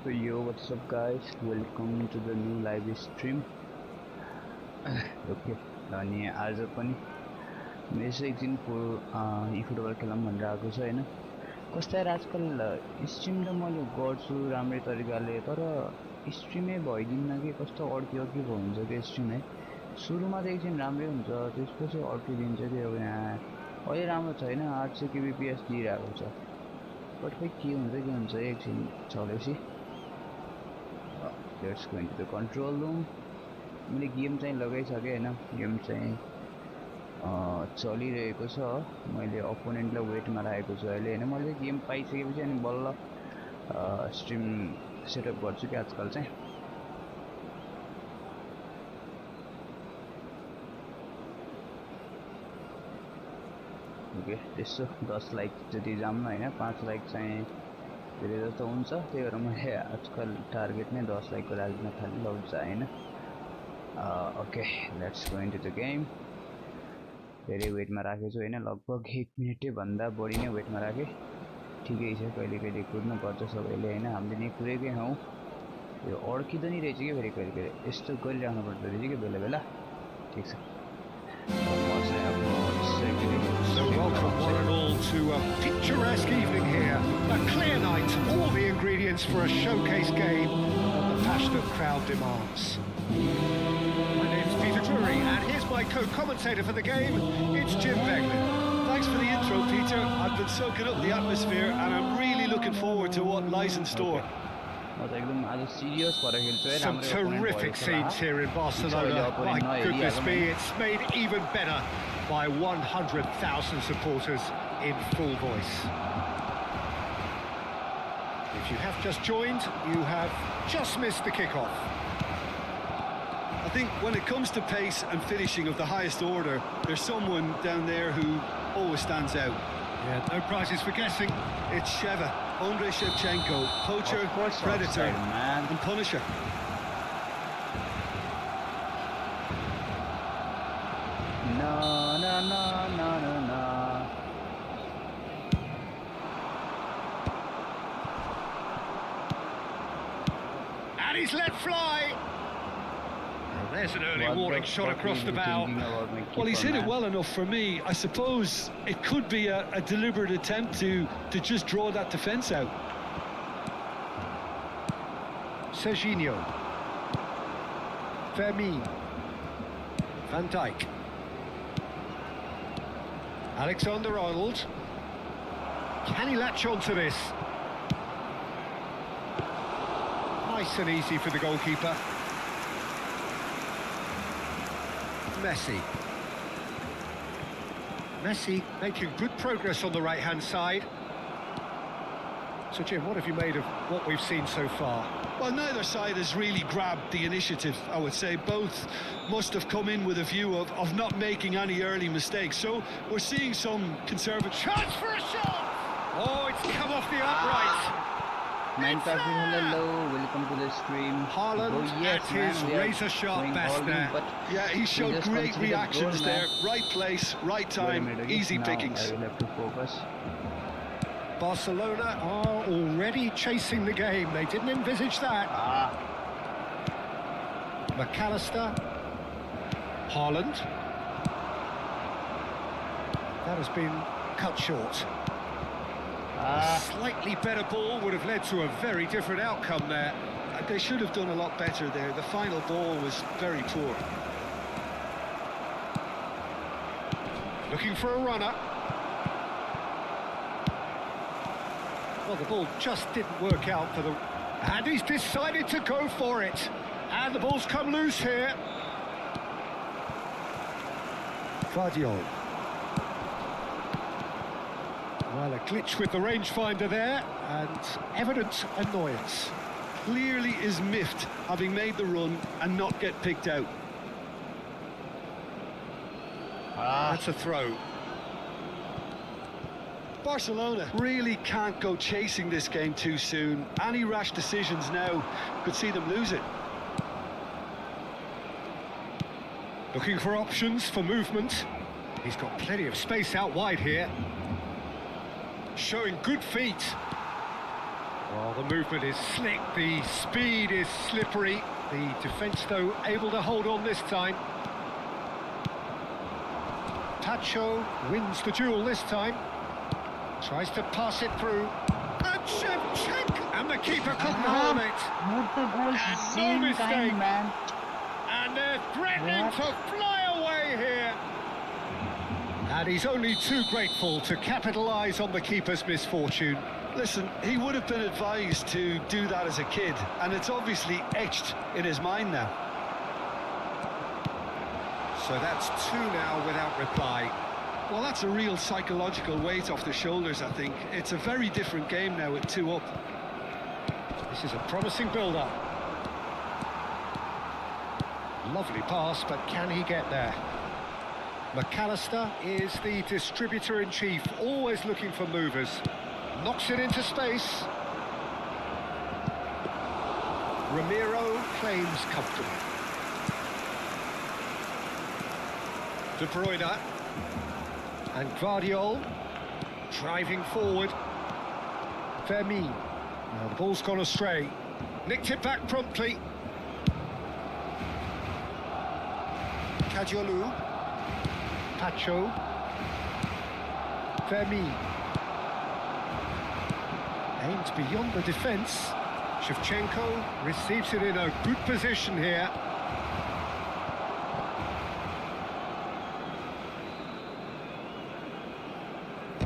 So yo, what's up guys? Welcome to the new live stream. Okay, अनि आज पनि मेरो चाहिँ एकदिन eFootball खेलौँ भनेर आएको छ हैन। कस्तो यार आजकल स्ट्रिम त मैले गर्छु राम्रै तरिकाले तर स्ट्रिमै भइदिन्न के कस्तो अड्कियो के हुन्छ के स्ट्रिम है। सुरुमा त एकछिन राम्रै हुन्छ त्यसपछि अड्किदिन्छ के अब यहाँ अहिले राम्रो छैन 800 kbps दिइरहेको छ। बट खै के हुन्छ एकछिन चलेपछि let's go into the control room. मैले गेम चाहिँ लगाइसकेँ हैन, गेम चाहिँ चलिरहेको छ। मैले अपोनेन्टलाई वेटमा राखेको छु अहिले हैन। मैले गेम पाइसकेपछि अनि बल्ल स्ट्रिम सेटअप गर्छु कि आजकल चाहिँ। ओके त्यसो 10 लाइक जति जाम्न हैन, 5 लाइक चाहिँ धेरै जस्तो हुन्छ। त्यही भएर मैले आजकल टार्गेट नै 10 लाइकको राख्न थालेँ लग्छ हैन। Okay let's go into the game. धेरै वेटमा राखेको छु हैन, लगभग 1 मिनेटै भन्दा बढी नै वेटमा राखेँ। ठिकै छ, कहिले कहिले कुद्नु पर्छ सबैले हैन। हामीले नि कुरेकै हौ, यो अड्किँदै नि रहेछ कि फेरि कहिले कहिले यस्तो गरिराख्नु पर्छ रहेछ कि बेला बेला। ठिक छ, So welcome one and all to a picturesque evening here. A clear night, all the ingredients for a showcase game that the passionate crowd demands. My name's Peter Drury and here's my co-commentator for the game, it's Jim Beglin. Thanks for the intro, Peter. I've been soaking up the atmosphere and I'm really looking forward to what lies in store. Some terrific scenes here in Barcelona. My goodness me, it's made even better by 100,000 supporters in full voice. If you have just joined, you have just missed the kickoff. I think when it comes to pace and finishing of the highest order, there's someone down there who always stands out. Yeah, no prizes for guessing. It's Sheva, Andrei Shevchenko, poacher, predator, and punisher. No. And he's let fly. There's an early warning shot across the bow. Well, he's hit it well enough for me. I suppose it could be a deliberate attempt to just draw that defence out. Serginho. Fermin. Van Dijk. Alexander-Arnold. Can he latch onto this? Nice and easy for the goalkeeper. Messi making good progress on the right-hand side. So, Jim, what have you made of what we've seen so far? Well, neither side has really grabbed the initiative, I would say. Both must have come in with a view of not making any early mistakes. So we're seeing some conservative... Chance for a shot! Oh, it's come off the upright. Hello, welcome to the stream. Haaland at his razor-sharp best there. Yeah, he showed great reactions there. Right place, right time, easy pickings. I will have to focus. Barcelona are already chasing the game. They didn't envisage that. McAllister. Haaland. That has been cut short. A slightly better ball would have led to a very different outcome there. They should have done a lot better there. The final ball was very poor. Looking for a runner. Well, the ball just didn't work out for the... And he's decided to go for it. And the ball's come loose here. Guardiola. Well, a glitch with the rangefinder there, and evident annoyance. Clearly is miffed, having made the run and not get picked out. That's a throw. Barcelona really can't go chasing this game too soon. Any rash decisions now could see them lose it. Looking for options for movement. He's got plenty of space out wide here. Showing good feet. Well, the movement is slick, the speed is slippery. The defence, though, able to hold on this time. Tacho wins the duel this time. Tries to pass it through. And Shevchenko! And the keeper couldn't hold it. Both the goals And same no mistake. time, man. And they're threatening to fly away here. And he's only too grateful to capitalise on the keeper's misfortune. Listen, he would have been advised to do that as a kid, and it's obviously etched in his mind now. So that's 2 now without reply. Well, that's a real psychological weight off the shoulders, I think. It's a very different game now with 2 up. This is a promising build-up. Lovely pass, but can he get there? McAllister is the distributor-in-chief, always looking for movers. Knocks it into space. Ramiro claims comfortably. De Bruyne. And Guardiol driving forward. Fermin. Now the ball's gone astray. Nicked it back promptly. Kadiolu. Pacho. Fermin. Aims beyond the defence. Shevchenko receives it in a good position here.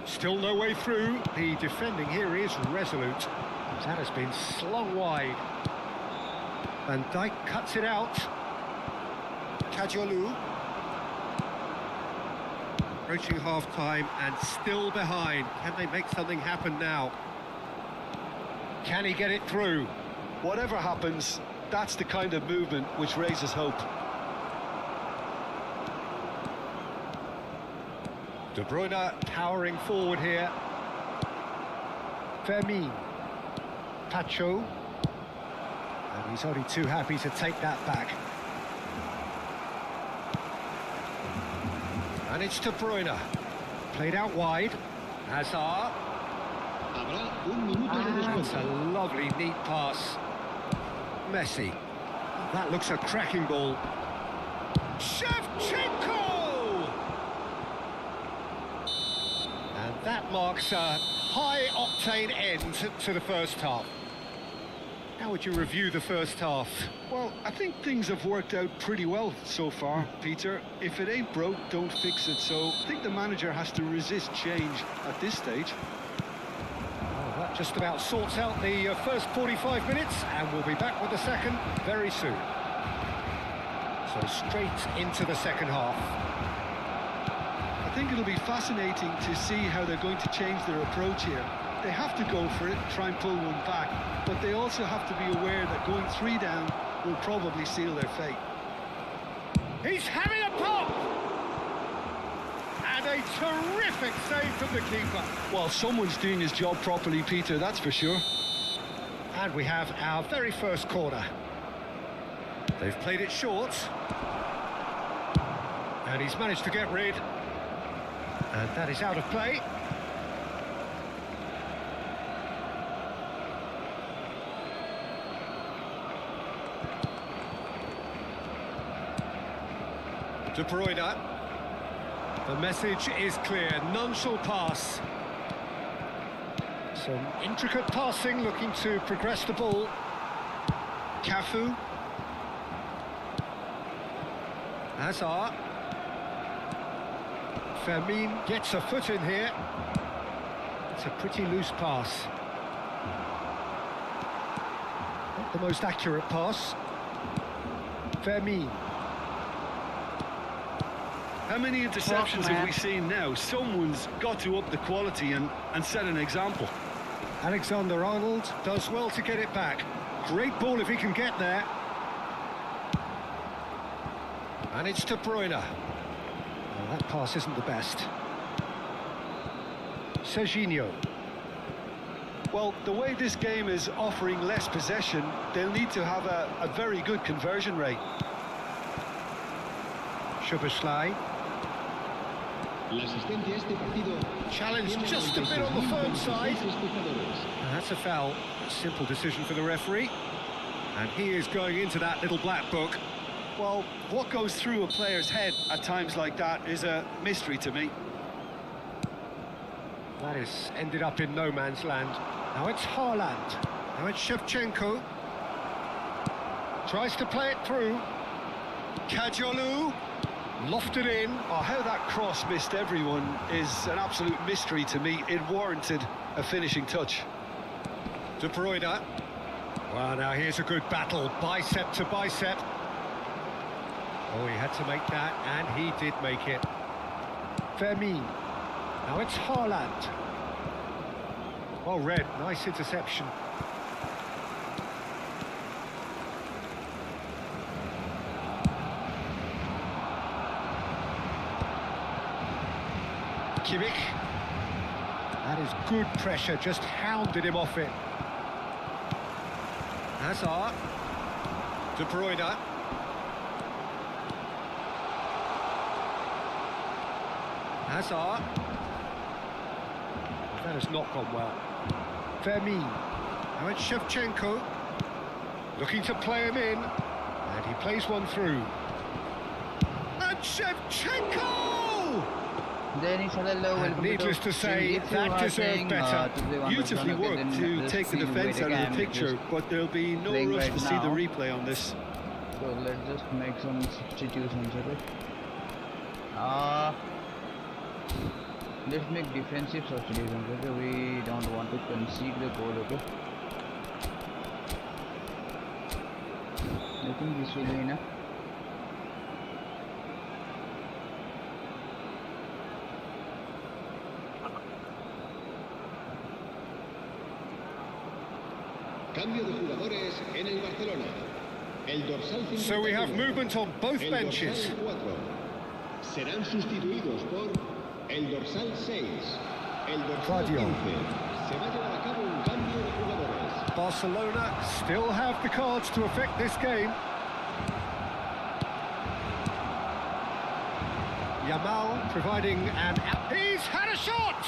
Still no way through. The defending here is resolute. That has been slung wide. Van Dijk cuts it out. Kadiolu. Approaching half-time and still behind. Can they make something happen now? Can he get it through? Whatever happens, that's the kind of movement which raises hope. De Bruyne powering forward here. Fermin. Pacho. And he's only too happy to take that back. And it's De Bruyne. Played out wide. Hazard. That's a lovely, neat pass. Messi. That looks a cracking ball. Shevchenko! And that marks a high-octane end to the first half. How would you review the first half? Well, I think things have worked out pretty well so far, Peter. If it ain't broke, don't fix it. So I think the manager has to resist change at this stage. That just about sorts out the first 45 minutes, and we'll be back with the second very soon. So straight into the second half. I think it'll be fascinating to see how they're going to change their approach here. They have to go for it, try and pull one back, but they also have to be aware that going 3 down will probably seal their fate. He's having a pop! And a terrific save from the keeper. Well, someone's doing his job properly, Peter, that's for sure. And we have our very first corner. They've played it short. And he's managed to get rid. And that is out of play. De Bruyne. The message is clear, none shall pass. Some intricate passing, looking to progress the ball. Cafu. Hazard. Fermin gets a foot in here. It's a pretty loose pass. Not the most accurate pass. Fermin. How many interceptions have we seen now? Someone's got to up the quality and set an example. Alexander-Arnold does well to get it back. Great ball if he can get there. And it's De Bruyne. Well, that pass isn't the best. Serginho. Well, the way this game is offering less possession, they'll need to have a very good conversion rate. Szoboszlai. La asistencia a este partido Challenged tiene just a bit on the firm side. 96.026 espectadores. And that's a foul. A simple decision for the referee. And he is going into that little black book. Well, what goes through a player's head at times like that is a mystery to me. That is ended up in no man's land. Now it's Haaland. Now it's Shevchenko. Tries to play it through. Kajolu. Lofted in. Oh, how that cross missed everyone is an absolute mystery to me. It warranted a finishing touch. De Bruyne. Well, now here's a good battle. Bicep to bicep. Oh, he had to make that, and he did make it. Fermin. Now it's Haaland. Well read, nice interception. Kimmich. That is good pressure, just hounded him off it. Hazard. De Bruyne. Hazard. That has not gone well. Fermin. Now it's Shevchenko. Looking to play him in. And he plays one through. And Shevchenko! And needless to say, that deserved better. Beautifully worked to take the defence out of the picture, but there'll be no rush to see the replay on this. So let's just make some substitutions, okay? Let's make defensive substitutions, okay? We don't want to concede the goal, okay? I think this will be enough. Cambio de jugadores en el Barcelona. El dorsal 51, So we have movement on both el benches. dorsal 4 serán sustituidos por el dorsal 6. El dorsal 15. Se va a llevar a cabo un cambio de jugadores. Barcelona still have the cards to affect this game. Yamal providing an... He's had a shot!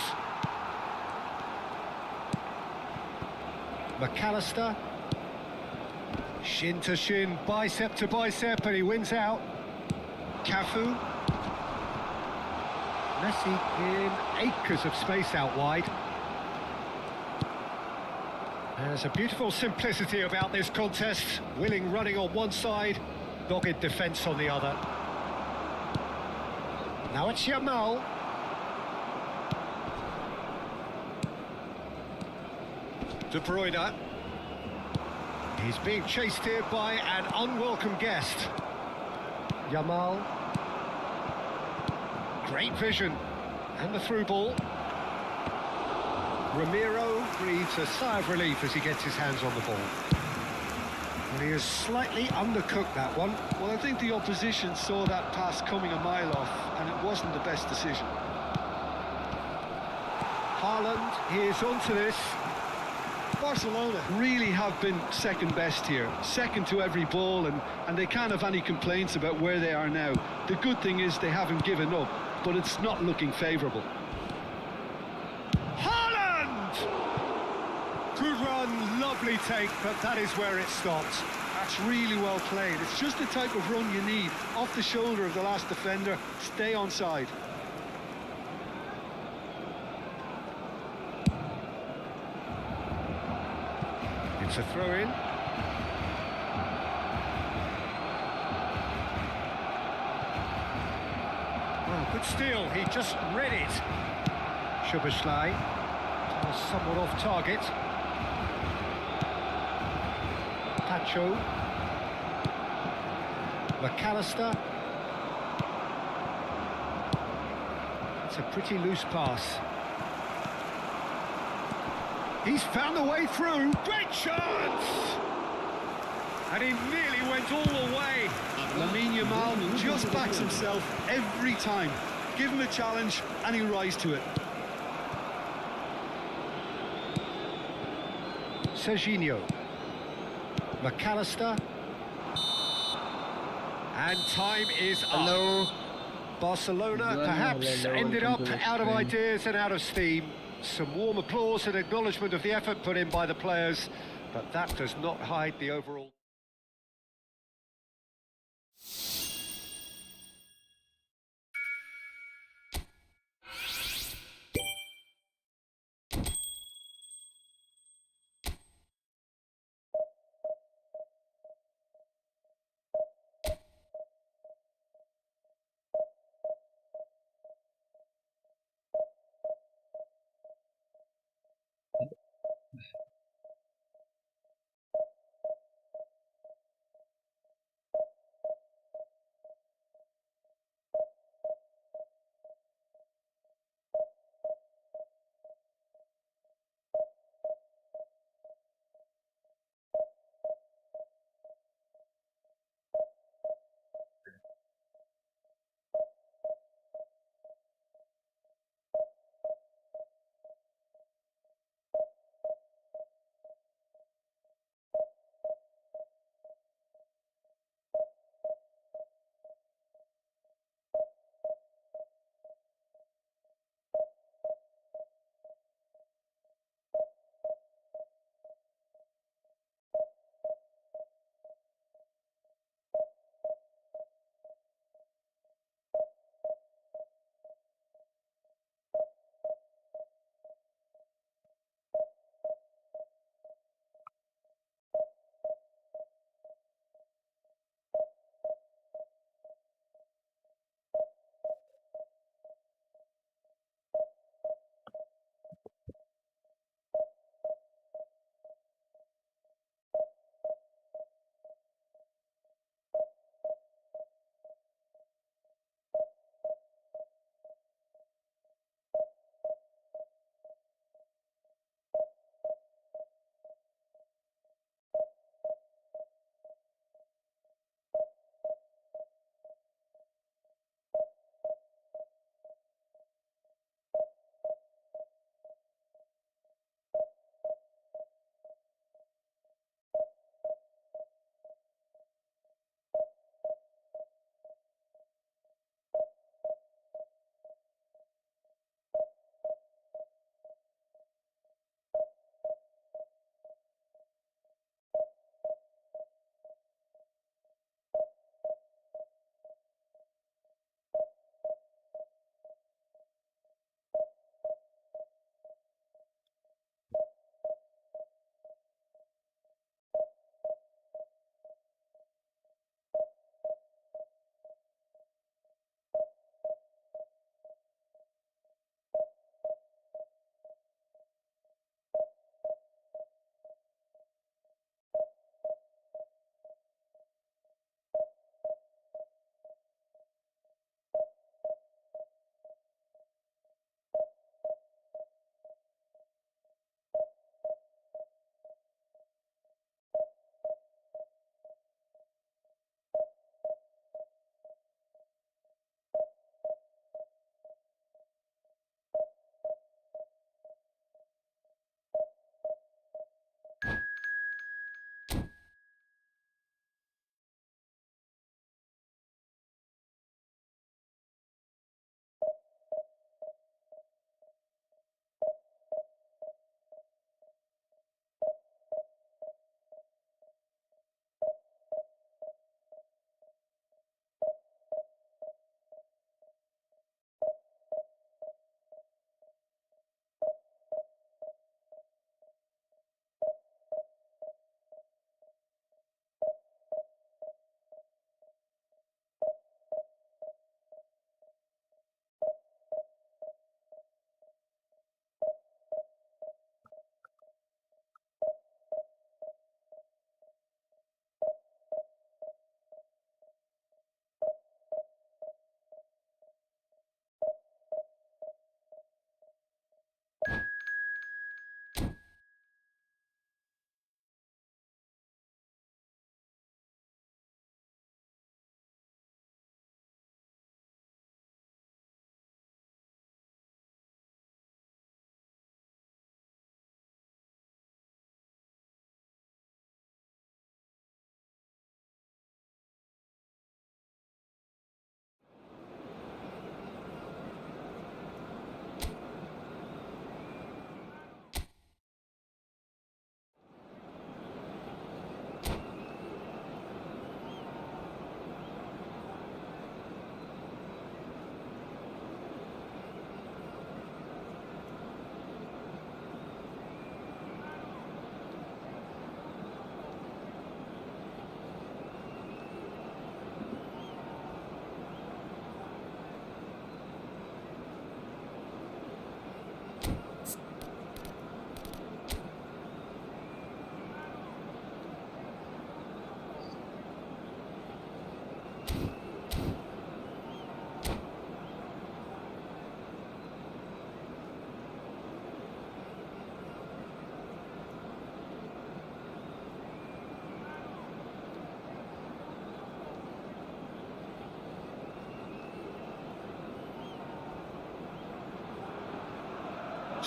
McAllister. Shin to shin, bicep to bicep, and he wins out. Cafu. Messi in acres of space out wide. There's a beautiful simplicity about this contest. Willing running on one side, dogged defence on the other. Now it's Yamal. De Bruyne. He's being chased here by an unwelcome guest. Yamal. Great vision. And the through ball. Ramiro breathes a sigh of relief as he gets his hands on the ball. And he has slightly undercooked that one. Well, I think the opposition saw that pass coming a mile off, and it wasn't the best decision. Haaland, he is onto this. Barcelona really have been second best here, second to every ball, and they can't have any complaints about where they are now. The good thing is they haven't given up, but it's not looking favourable. Haaland! Good run, lovely take, but that is where it stopped. That's really well played. It's just the type of run you need. Off the shoulder of the last defender, stay onside. It's a throw-in. Well, good steal, he just read it. Szoboszlai, somewhat off target. Pacho. McAllister. It's a pretty loose pass. He's found a way through. Great chance! And he nearly went all the way. Lamine Yamal just backs himself every time. Give him a challenge and he'll rise to it. Serginho. McAllister. And time is up. Hello. Barcelona perhaps ended up out of ideas and out of steam. Some warm applause and acknowledgement of the effort put in by the players, but that does not hide the overall.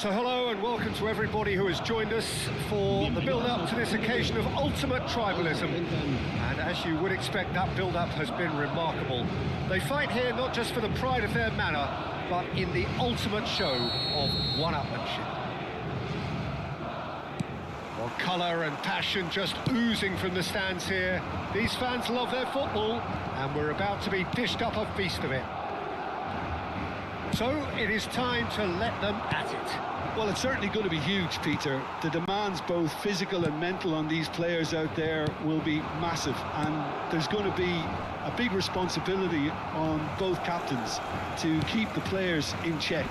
So hello and welcome to everybody who has joined us for the build-up to this occasion of ultimate tribalism. And as you would expect, that build-up has been remarkable. They fight here not just for the pride of their manor, but in the ultimate show of one-upmanship. Well, colour and passion just oozing from the stands here. These fans love their football, and we're about to be dished up a feast of it. So it is time to let them at it. Well, it's certainly going to be huge, Peter. The demands, both physical and mental, on these players out there will be massive, and there's going to be a big responsibility on both captains to keep the players in check.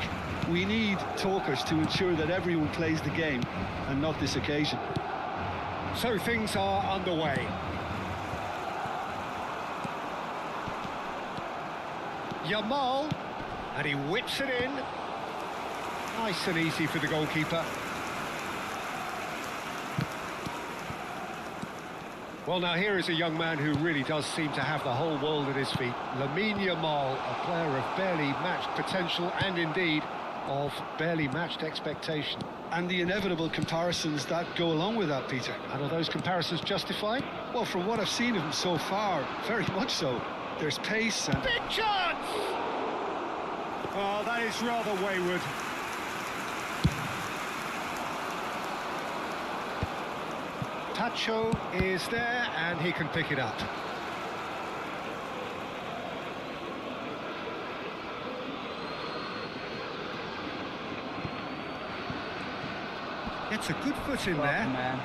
We need talkers to ensure that everyone plays the game and not this occasion. So things are underway. Yamal, and he whips it in. Nice and easy for the goalkeeper. Well, now here is a young man who really does seem to have the whole world at his feet. Lamine Yamal, a player of barely matched potential and indeed of barely matched expectation. And the inevitable comparisons that go along with that, Peter. And are those comparisons justified? Well, from what I've seen of him so far, very much so. There's pace and... Big chance! Oh, that is rather wayward. Tacho is there and he can pick it up. Gets a good foot in there. Man.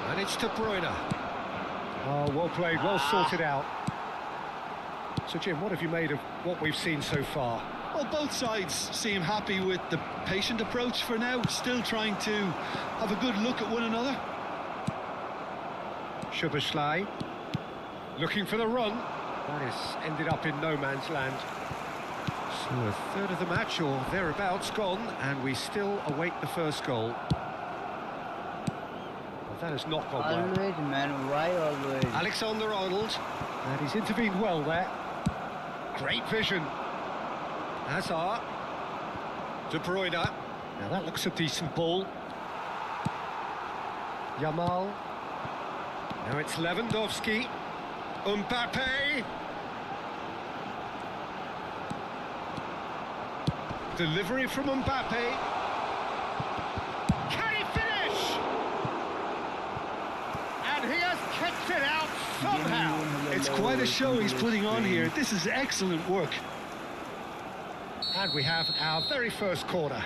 And it's De Bruyne. Oh, well played, well sorted out. So, Jim, what have you made of what we've seen so far? Well, both sides seem happy with the patient approach for now, still trying to have a good look at one another. Szoboszlai looking for the run. That is ended up in no man's land. So a third of the match or thereabouts gone, and we still await the first goal. Well, that has not gone well. Always, man, why always? Alexander-Arnold, and he's intervened well there. Great vision. Hazard. De Bruyne. Now that looks a decent ball. Yamal. Now it's Lewandowski. Mbappe. Delivery from Mbappe. Can he finish? And he has kicked it out somehow. It's quite a show he's putting on here. This is excellent work. And we have our very first corner.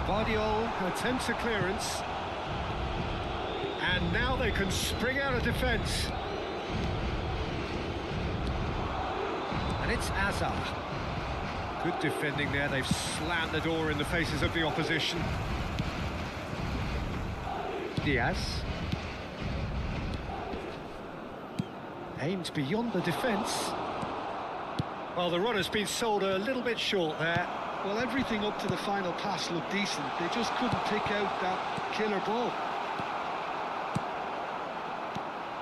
Guardiola attempts a clearance. And now they can spring out of defence. And it's Hazard. Good defending there. They've slammed the door in the faces of the opposition. Diaz. Aimed beyond the defence. Well, the run has been sold a little bit short there. Well, everything up to the final pass looked decent. They just couldn't pick out that killer ball.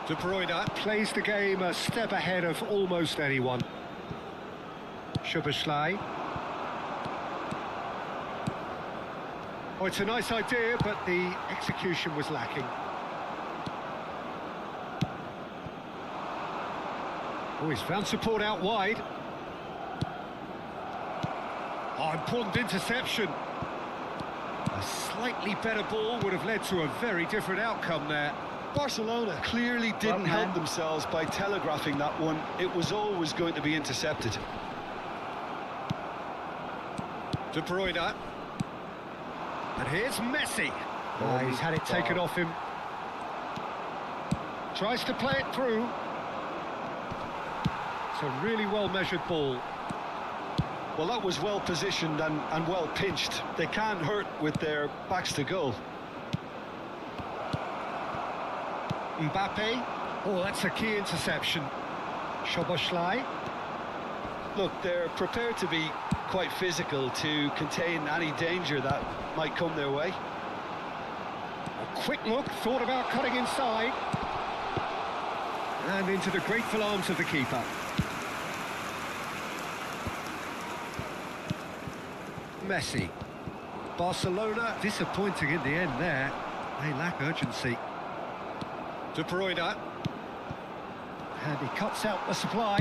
De Bruyne plays the game a step ahead of almost anyone. Szoboszlai. Oh, it's a nice idea, but the execution was lacking. Oh, he's found support out wide. Oh, important interception. A slightly better ball would have led to a very different outcome there. Barcelona clearly didn't help themselves by telegraphing that one. It was always going to be intercepted. De Bruyne. And here's Messi. Oh, he's had it taken off him. Tries to play it through. It's a really well-measured ball. Well, that was well positioned and well pinched. They can't hurt with their backs to goal. Mbappe. Oh, that's a key interception. Szoboszlai. Look, they're prepared to be quite physical to contain any danger that might come their way. A quick look, thought about cutting inside. And into the grateful arms of the keeper. Messi. Barcelona disappointing in the end there. They lack urgency. De Bruyne. And he cuts out the supply.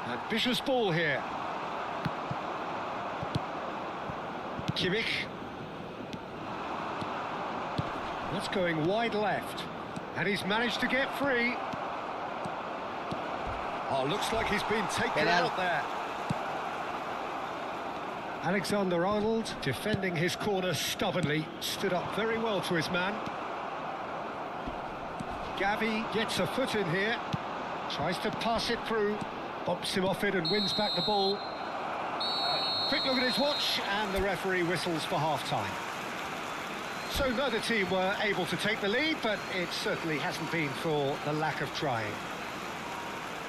Ambitious ball here. Kimmich. That's going wide left. And he's managed to get free. Oh, looks like he's been taken out there. Alexander-Arnold defending his corner stubbornly. Stood up very well to his man. Gavi gets a foot in here. Tries to pass it through. Bumps him off it and wins back the ball. Quick look at his watch, and the referee whistles for half-time. So neither team were able to take the lead, but it certainly hasn't been for the lack of trying.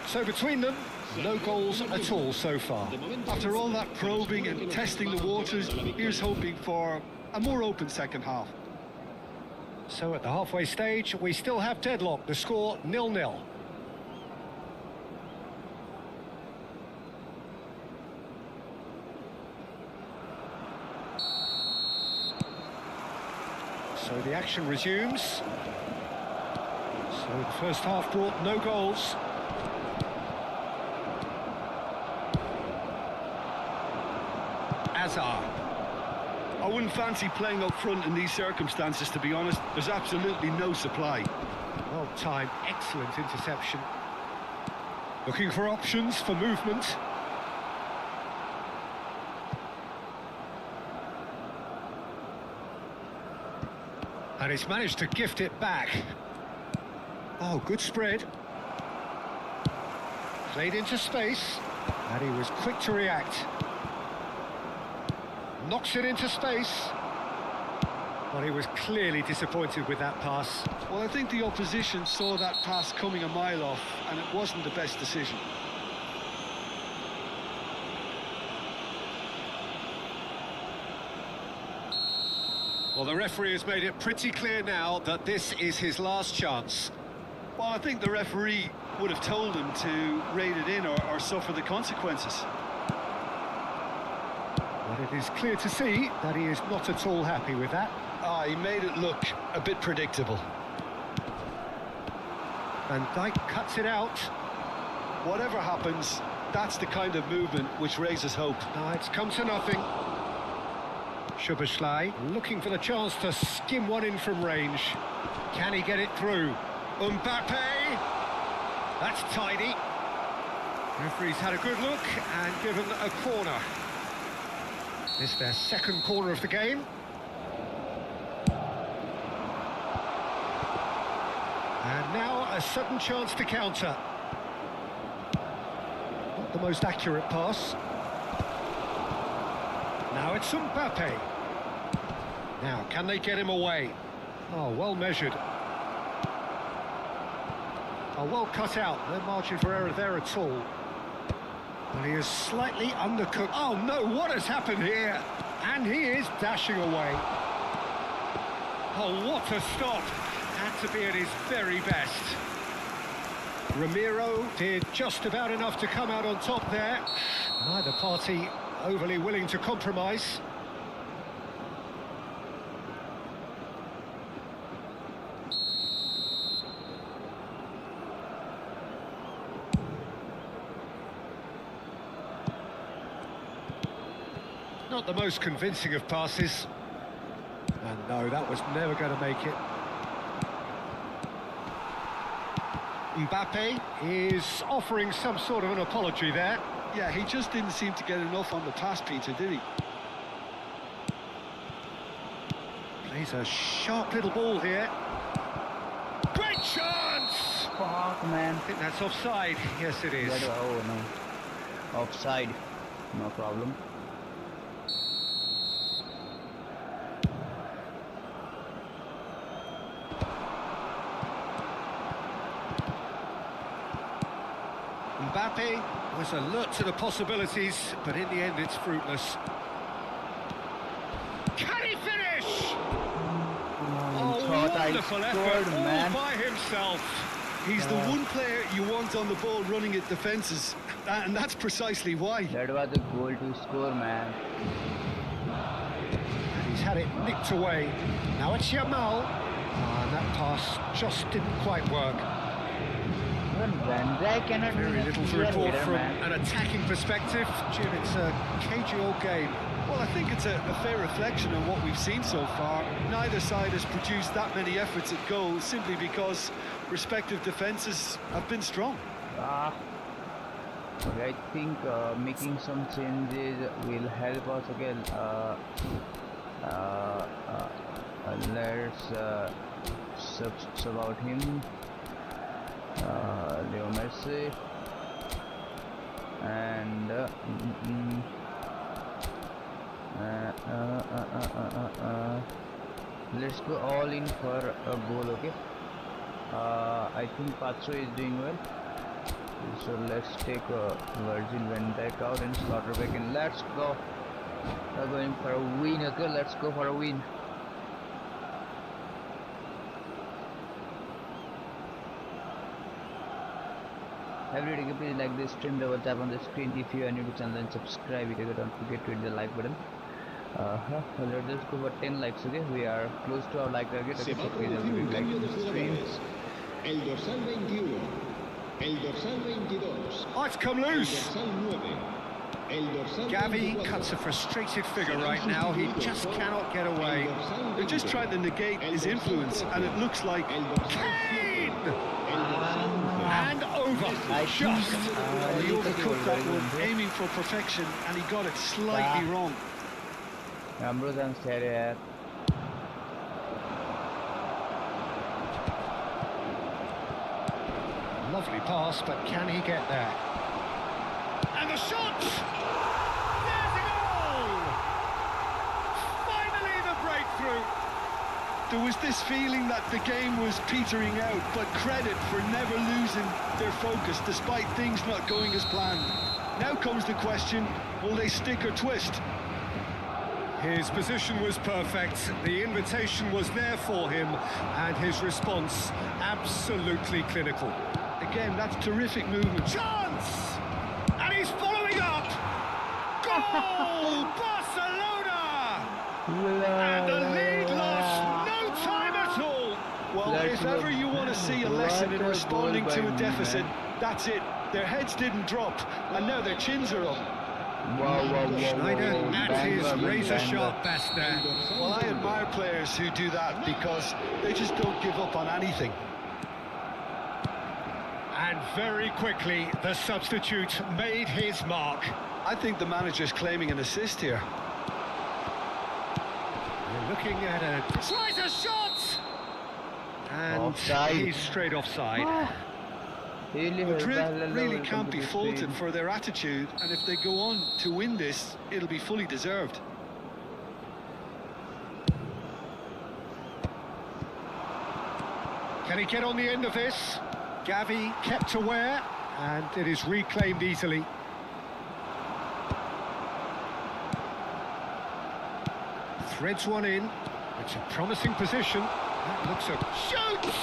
So between them, no goals at all so far. After all that probing and testing the waters, here's hoping for a more open second half. So at the halfway stage, we still have deadlock. The score 0-0. So the action resumes. So the first half brought no goals. Azar. I wouldn't fancy playing up front in these circumstances, to be honest. There's absolutely no supply. Well timed, excellent interception. Looking for options for movement. And he's managed to gift it back. Oh, good spread. Played into space, and he was quick to react. Knocks it into space. Well, he was clearly disappointed with that pass. Well, I think the opposition saw that pass coming a mile off, and it wasn't the best decision. Well, the referee has made it pretty clear now that this is his last chance. Well, I think the referee would have told him to rein it in or suffer the consequences. But it is clear to see that he is not at all happy with that. He made it look a bit predictable. Van Dijk cuts it out. Whatever happens, that's the kind of movement which raises hope. Now it's come to nothing. Szoboszlai looking for the chance to skim one in from range. Can he get it through? Mbappe! That's tidy. Referee's had a good look and given a corner. It's their second corner of the game. And now a sudden chance to counter. Not the most accurate pass. Now it's Mbappe. Now, can they get him away? Oh, well measured. Oh, well cut out. No margin for error there at all. Well, he is slightly undercooked. Oh, no, what has happened here? And he is dashing away. Oh, what a stop. Had to be at his very best. Ramiro did just about enough to come out on top there. Neither party overly willing to compromise. Not the most convincing of passes. And no, that was never going to make it. Mbappe is offering some sort of an apology there. Yeah, he just didn't seem to get enough on the pass, Peter, did he? Plays a sharp little ball here. Great chance! Fuck, man. I think that's offside. Yes, it is. Oh, no. Offside. No problem. Mbappe was alert to the possibilities, but in the end it's fruitless. Can he finish? Thought I wonderful scored, effort man. all by himself. He's the one player you want on the ball running at defences, and that's precisely why. That was a goal to score, man. And he's had it nicked away. Now it's Yamal. And that pass just didn't quite work. Even Van Dijk cannot Very win a little to clear report header, from man. an attacking perspective. Jim, it's a cagey old game. Well, I think it's a fair reflection on what we've seen so far. Neither side has produced that many efforts at goal simply because respective defences have been strong. Okay, I think making some changes will help us again. Let's sub out him. Leo Messi and let's go all in for a goal. Okay, I think Pacho is doing well, so let's take Virgil van Dijk out and Slaughter back in. Let's go. We're going for a win. Okay, let's go for a win. Every day, please like this stream, double tap on the screen if you are new to the channel and subscribe. If you don't forget to hit the like button. Let's just go for 10 likes. Okay, we are close to our like target. Se Okay, va so a please producir un like cambio de the stream. jugadores. El dorsal 21, el dorsal 22, Oh, it's come el loose. dorsal 9, el dorsal Gavi 24. cuts a frustrated figure right now. He just cannot get away. El dorsal They're just 20, trying to negate el his dorsal influence, 13, and it looks like el dorsal Kane! 7, el dorsal 11. And over. I Just. he overcooked that one, aiming for perfection, and he got it slightly wrong. Ambrose and Sarah. Lovely pass, but can he get there? And the shot! There's a goal! Finally the breakthrough! There was this feeling that the game was petering out, but credit for never losing their focus despite things not going as planned. Now comes the question, will they stick or twist? His position was perfect, the invitation was there for him, and his response absolutely clinical. Again, that's terrific movement. Chance! And he's following up! Goal! Barcelona! And the lead lost no time at all! Well, if ever you want to see a lesson in responding to a deficit, that's it. Their heads didn't drop, and now their chins are up. Wow. Schneider at his razor-sharp best there. Well, I admire players who do that because they just don't give up on anything. And very quickly, the substitute made his mark. I think the manager's claiming an assist here. We're looking at a... Tries a shot! And Offside. he's straight offside. Madrid really can't be faulted for their attitude, and if they go on to win this, it'll be fully deserved. Can he get on the end of this? Gavi kept aware, and it is reclaimed easily. Threads one in. It's a promising position. That looks a... Shoots!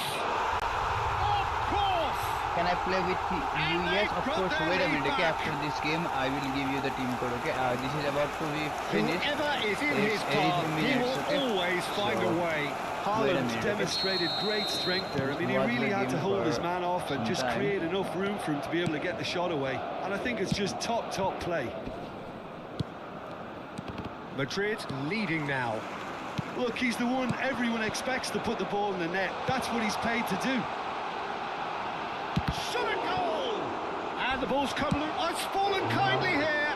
Of course! Can I play with you? And Yes, they've of got course. their Wait a lead minute. Okay, back. after this game, I will give you the team code. Okay, this is about to be finished. Whoever is in It's his path, 83 he minutes, will okay? always find So, a way. wait a Haaland minute, okay? demonstrated great strength there. I mean, he Watch really the had to game hold for his man off and some just time. create enough room for him to be able to get the shot away. And I think it's just top play. Madrid leading now. Look, he's the one everyone expects to put the ball in the net. That's what he's paid to do. Shot a goal! And the ball's come loose. Oh, it's fallen kindly here.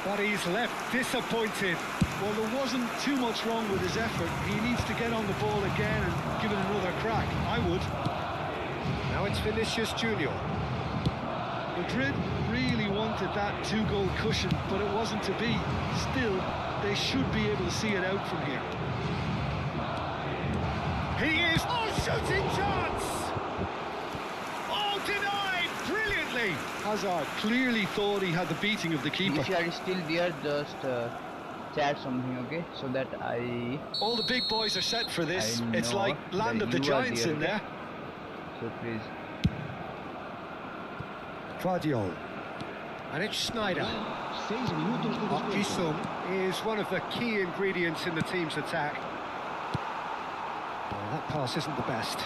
But he's left disappointed. Well, there wasn't too much wrong with his effort. He needs to get on the ball again and give it another crack. I would. Now it's Vinicius Junior. Madrid really wanted that two-goal cushion, but it wasn't to be. Still, they should be able to see it out from here. He is... Oh, shooting chance! Oh, denied brilliantly. Hazard clearly thought he had the beating of the keeper. If you are still there, just chat something, okay? So that I... All the big boys are set for this. I It's know like land that of the you are giants there, in okay? there. so please. Guardiola. And it's Schneider. 6 minutos de descuento. Kisum is one of the key ingredients in the team's attack. Oh, that pass isn't the best.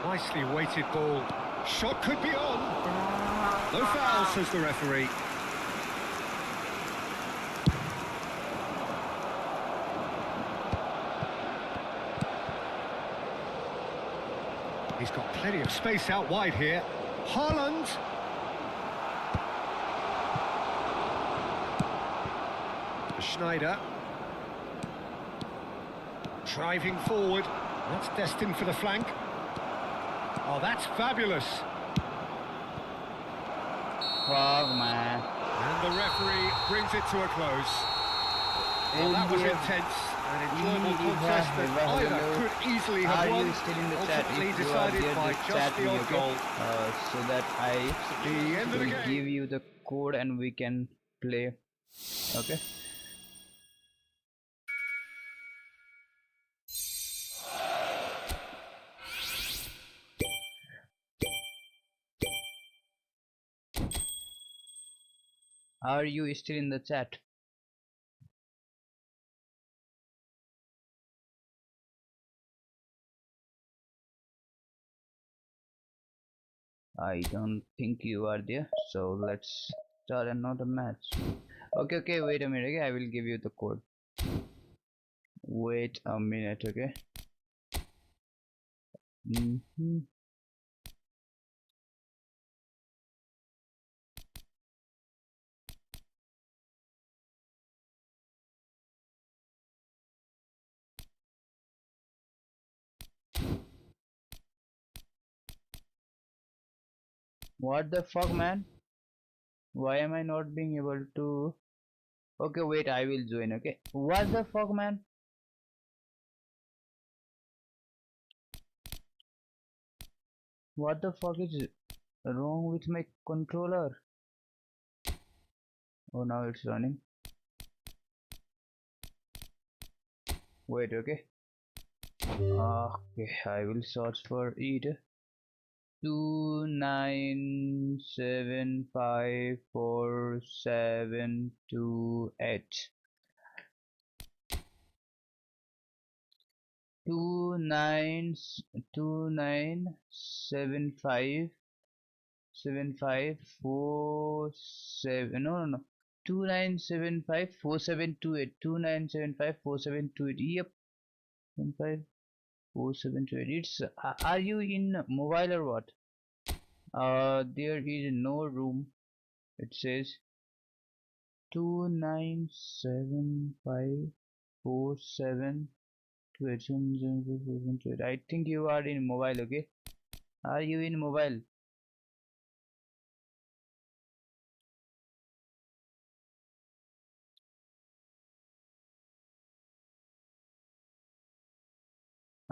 Nicely weighted ball. Shot could be on. No foul, says the referee. He's got plenty of space out wide here. Haaland. Schneider. Driving forward. That's destined for the flank. Oh, that's fabulous. Fuck, man. And the referee brings it to a close. Well, that was intense. An enjoyable contest that either could easily have Are won. you still in the chat? Ultimately If you are decided there, by just just chat the me, odd okay? goal. So that I The end of the will game. give you the code and we can play. Okay. Are you still in the chat? I don't think you are there, so let's start another match. Okay, wait a minute, okay, I will give you the code. Wait a minute, okay. What the fuck, man? Why am I not being able to? Okay, wait, I will join, okay. What the fuck, man? What the fuck is wrong with my controller? Oh, now it's running. Wait, okay. Okay, I will search for it. 29754728. 297547 no 29754728 29754728. Yep, 75478. It's are you in mobile or what? There is no room. It says 29754728. I think you are in mobile, okay? Are you in mobile?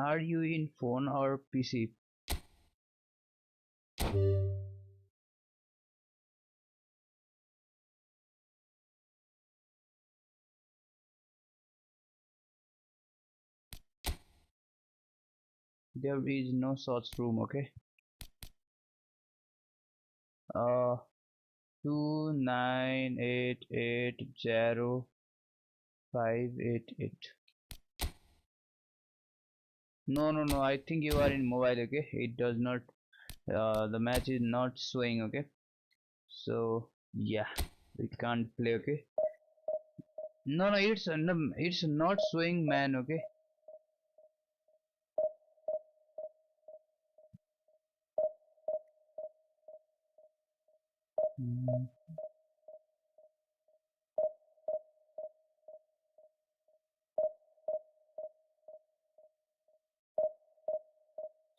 Are you in phone or PC? There is no such room, okay? 29880588. No, I think you are in mobile, okay? It does not the match is not showing, okay? So yeah, we can't play, okay? No, it's not showing, man, okay?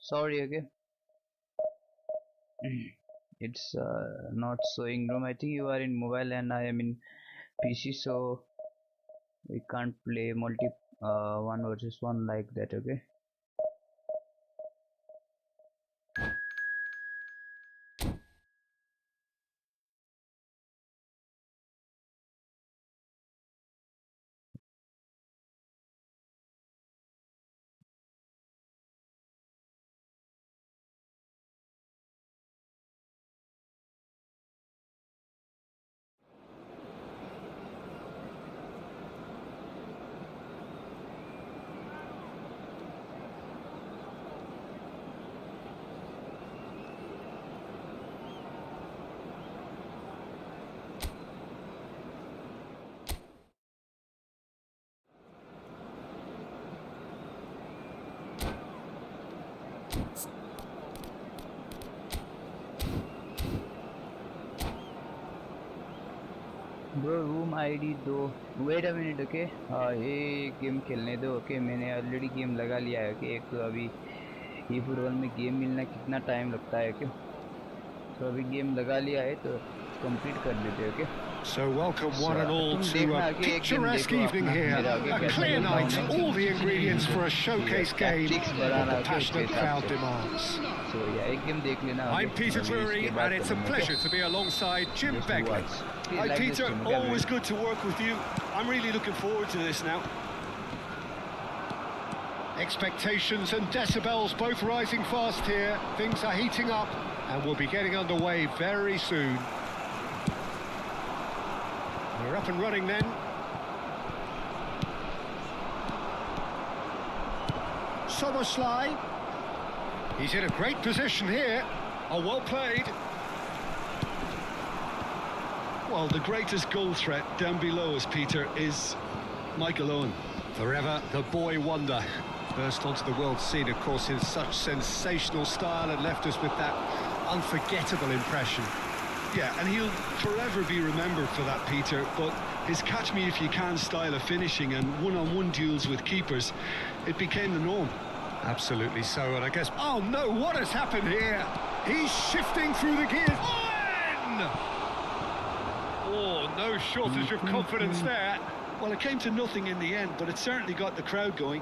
Sorry, okay? It's not showing room. I think you are in mobile and I am in PC, so we can't play multi one versus one like that, okay? Bro room ID दो. Wait a minute. Okay ये game खेलने दो. Okay मैंने already game लगा लिया है. Okay एक तो अभी ई फुटबॉल में गेम मिलना कितना टाइम लगता है. ओके तो अभी गेम लगा लिया है तो कंप्लीट कर देते हैं. Okay So welcome one and all तुम to देखना a कि एक गेम picturesque देखो evening अपना here. मेरा आगे A कैसा clear खेलता हूँ night, मैं. all the ingredients for a showcase game tactics that बढ़ाना the ओके उसके passionate हिसाब crowd से. demands. सो या एक गेम देख लेना. I'm Peter Drury and it's a pleasure to be alongside Jim Begley. Hi, Peter. Always good to work with you. I'm really looking forward to this now. Expectations and decibels both rising fast here. Things are heating up and we'll be getting underway very soon. We're up and running then. Soboslai. He's in a great position here. Oh, well played. Well, the greatest goal threat down below us, Peter, is Michael Owen. Forever the boy wonder. Burst onto the world scene, of course, in such sensational style and left us with that unforgettable impression. Yeah, and he'll forever be remembered for that, Peter, but his catch-me-if-you-can style of finishing and one-on-one duels with keepers, it became the norm. Absolutely so, and I guess... Oh, no, what has happened here? He's shifting through the gears. Owen! Oh, no shortage of confidence there. Well, it came to nothing in the end, but it certainly got the crowd going.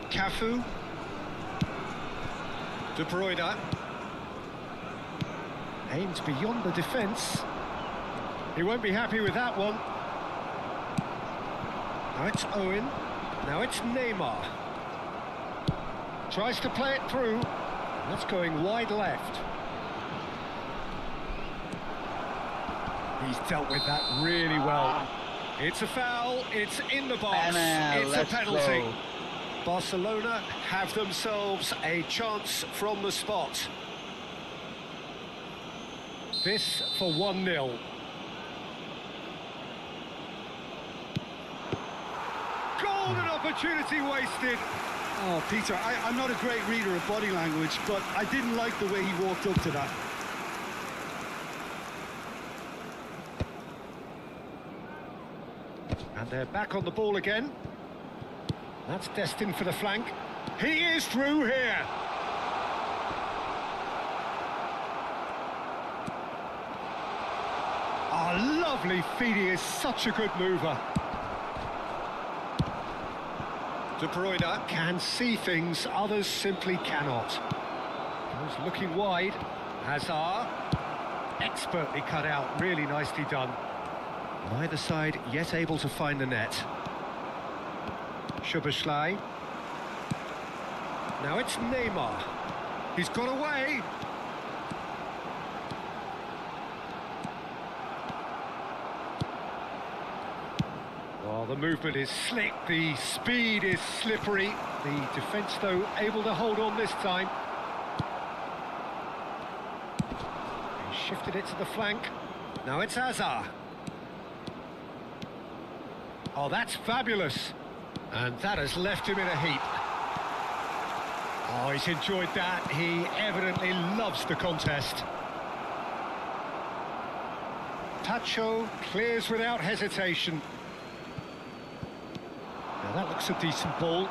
Cafu. De Bruyne. Aims beyond the defence. He won't be happy with that one. Now it's Owen. Now it's Neymar. Tries to play it through. That's going wide left. He's dealt with that really well. It's a foul. It's in the box. It's a penalty. Go. Barcelona have themselves a chance from the spot. This for 1-0. Golden opportunity wasted. Oh, Peter, I'm not a great reader of body language, but I didn't like the way he walked up to that. And they're back on the ball again. That's destined for the flank. He is through here. Oh, lovely feed. He is such a good mover. De Bruyne can see things others simply cannot. Goes looking wide. Hazard. Expertly cut out. Really nicely done. Neither side yet able to find the net. Szoboszlai. Now it's Neymar. He's got away. Oh, the movement is slick, the speed is slippery. The defence, though, able to hold on this time. He shifted it to the flank. Now it's Hazard. Oh, that's fabulous. And that has left him in a heap. Oh, he's enjoyed that. He evidently loves the contest. Tacho clears without hesitation. Now that looks a decent ball.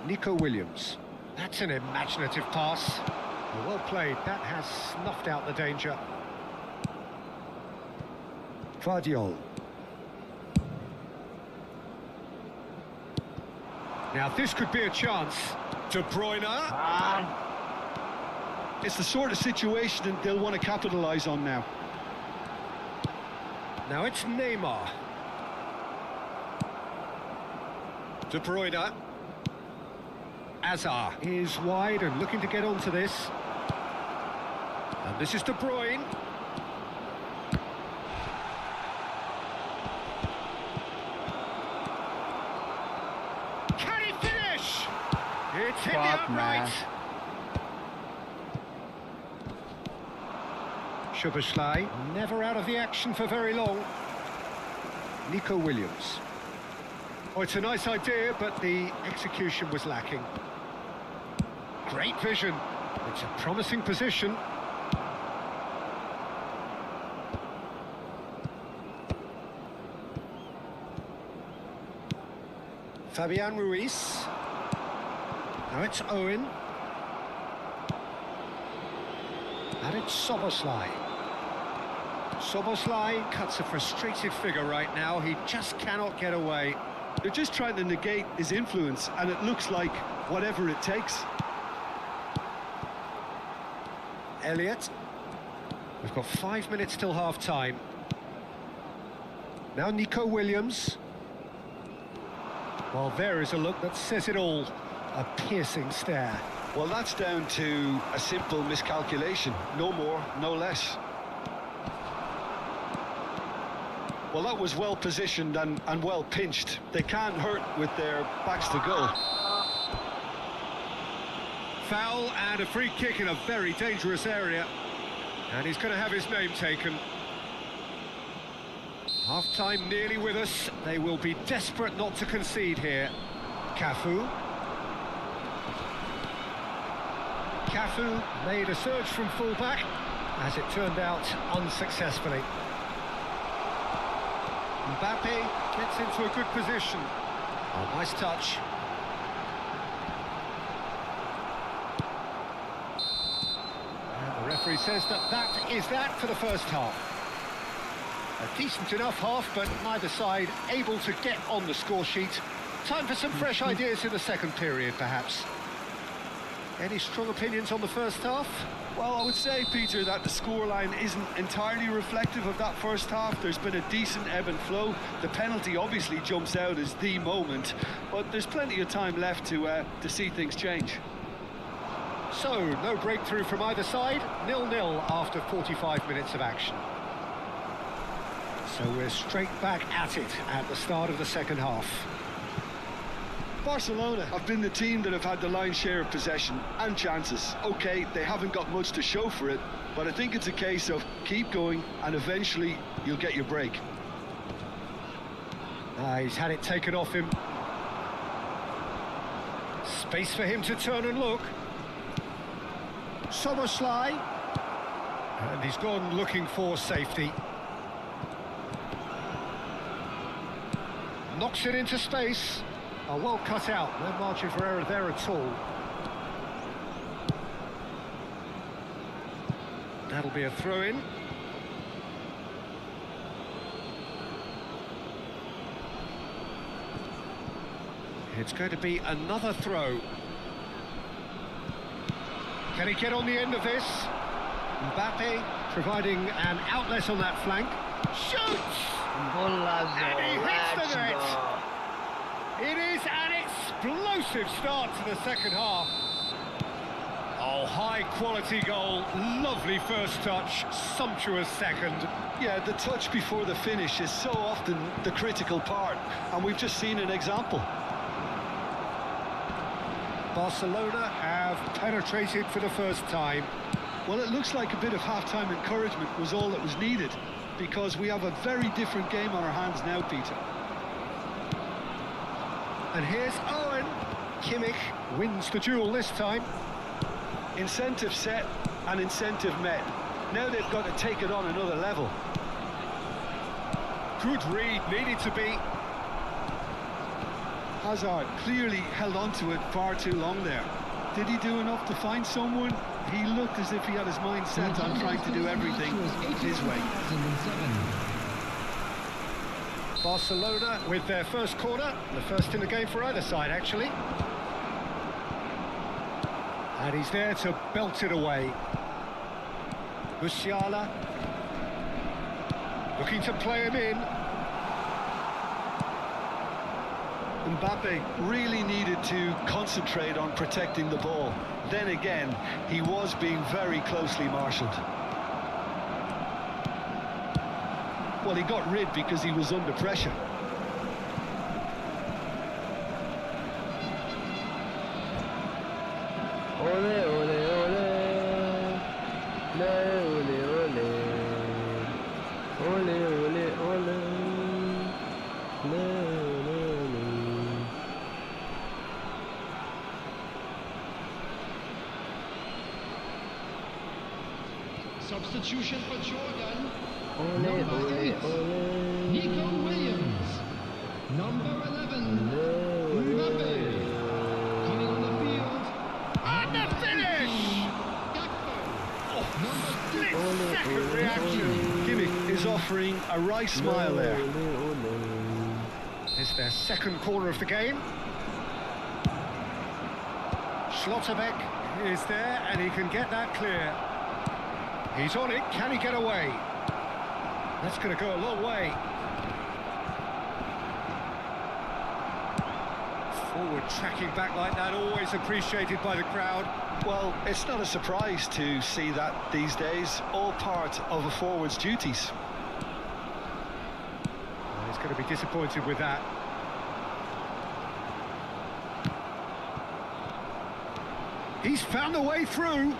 Nico Williams. That's an imaginative pass. Well played. That has snuffed out the danger. Guardiol. Now this could be a chance. De Bruyne. It's the sort of situation that they'll want to capitalise on now. Now it's Neymar. De Bruyne. Hazard is wide and looking to get onto this. And this is De Bruyne. Can he finish? It's hit the upright. Szoboszlai, never out of the action for very long. Nico Williams. Oh, it's a nice idea, but the execution was lacking. Great vision. It's a promising position. Fabian Ruiz. Now it's Owen. And it's Soboslai. Soboslai cuts a frustrated figure right now. He just cannot get away. They're just trying to negate his influence, and it looks like whatever it takes. Elliott. We've got 5 minutes till half-time. Now Nico Williams. Well, there is a look that says it all. A piercing stare. Well, that's down to a simple miscalculation. No more, no less. Well, that was well positioned and well pinched. They can't hurt with their backs to goal. Foul and a free kick in a very dangerous area. And he's going to have his name taken. Half-time nearly with us. They will be desperate not to concede here. Cafu. Cafu made a surge from full-back, as it turned out unsuccessfully. Mbappe gets into a good position. Oh, nice touch. And the referee says that is that for the first half. A decent enough half, but neither side able to get on the score sheet. Time for some fresh ideas in the second period, perhaps. Any strong opinions on the first half? Well, I would say, Peter, that the scoreline isn't entirely reflective of that first half. There's been a decent ebb and flow. The penalty obviously jumps out as the moment, but there's plenty of time left to see things change. So, no breakthrough from either side. 0-0 after 45 minutes of action. So we're straight back at it at the start of the second half. Barcelona have been the team that have had the lion's share of possession and chances. Okay, they haven't got much to show for it, but I think it's a case of keep going and eventually you'll get your break. He's had it taken off him. Space for him to turn and look. Soboslai. And he's gone looking for safety. Knocks it into space. Oh, well cut out, no margin for error there at all. That'll be a throw-in. It's going to be another throw. Can he get on the end of this? Mbappe providing an outlet on that flank. Shoots! And he hits the net! It is an explosive start to the second half. Oh, high-quality goal, lovely first touch, sumptuous second. Yeah, the touch before the finish is so often the critical part, and we've just seen an example. Barcelona have penetrated for the first time. Well, it looks like a bit of half-time encouragement was all that was needed, because we have a very different game on our hands now, Peter. And here's Owen. Kimmich wins the duel this time. Incentive set and incentive met. Now they've got to take it on another level. Good read, needed to be. Hazard clearly held on to it far too long there. Did he do enough to find someone? He looked as if he had his mind set on trying to do everything his way. Barcelona with their first corner, the first in the game for either side, actually. And he's there to belt it away. Musiala looking to play him in. Mbappe really needed to concentrate on protecting the ball. Then again, he was being very closely marshalled. Well, he got rid because he was under pressure. Ole, ole, ole. Le, ole, ole. Ole, ole, ole. Le, ole, ole. Substitution for Jordan. Ole, Number ole, 8, ole. Nico Williams. Number 11, Mbappe. Coming on the field. And the finish! Gakpo. Number 6. Split-second reaction. Kimmich is offering a wry smile there. It's their second corner of the game. Schlotterbeck is there and he can get that clear. He's on it, can he get away? That's going to go a long way. Forward tracking back like that, always appreciated by the crowd. Well, it's not a surprise to see that these days, all part of a forward's duties. Well, he's going to be disappointed with that. He's found the way through.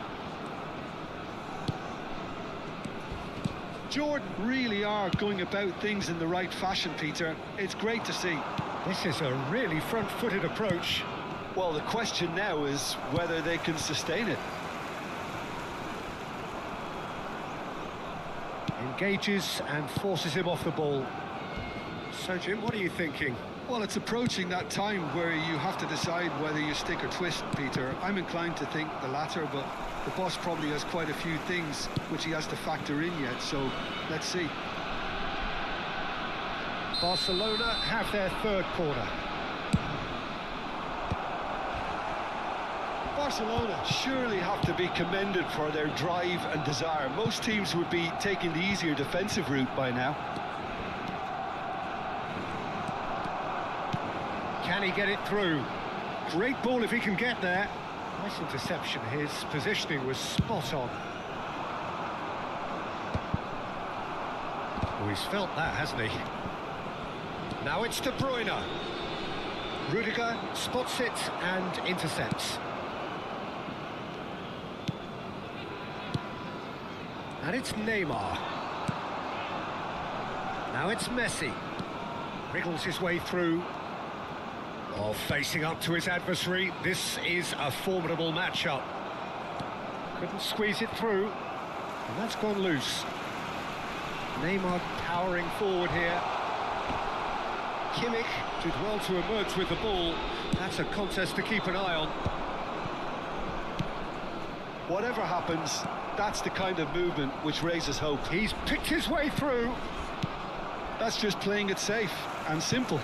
Jordan really are going about things in the right fashion, Peter. It's great to see. This is a really front-footed approach. Well, the question now is whether they can sustain it. Engages and forces him off the ball. So, Jim, what are you thinking? Well, it's approaching that time where you have to decide whether you stick or twist, Peter. I'm inclined to think the latter, but the boss probably has quite a few things which he has to factor in yet, so let's see. Barcelona have their third corner. Barcelona surely have to be commended for their drive and desire. Most teams would be taking the easier defensive route by now. Can he get it through? Great ball if he can get there. Nice interception. His positioning was spot on. Oh, he's felt that, hasn't he? Now it's De Bruyne. Rudiger spots it and intercepts. And it's Neymar. Now it's Messi. Wriggles his way through. Oh, facing up to his adversary. This is a formidable matchup. Couldn't squeeze it through. And that's gone loose. Neymar powering forward here. Kimmich did well to emerge with the ball. That's a contest to keep an eye on. Whatever happens, that's the kind of movement which raises hope. He's picked his way through. That's just playing it safe and simple.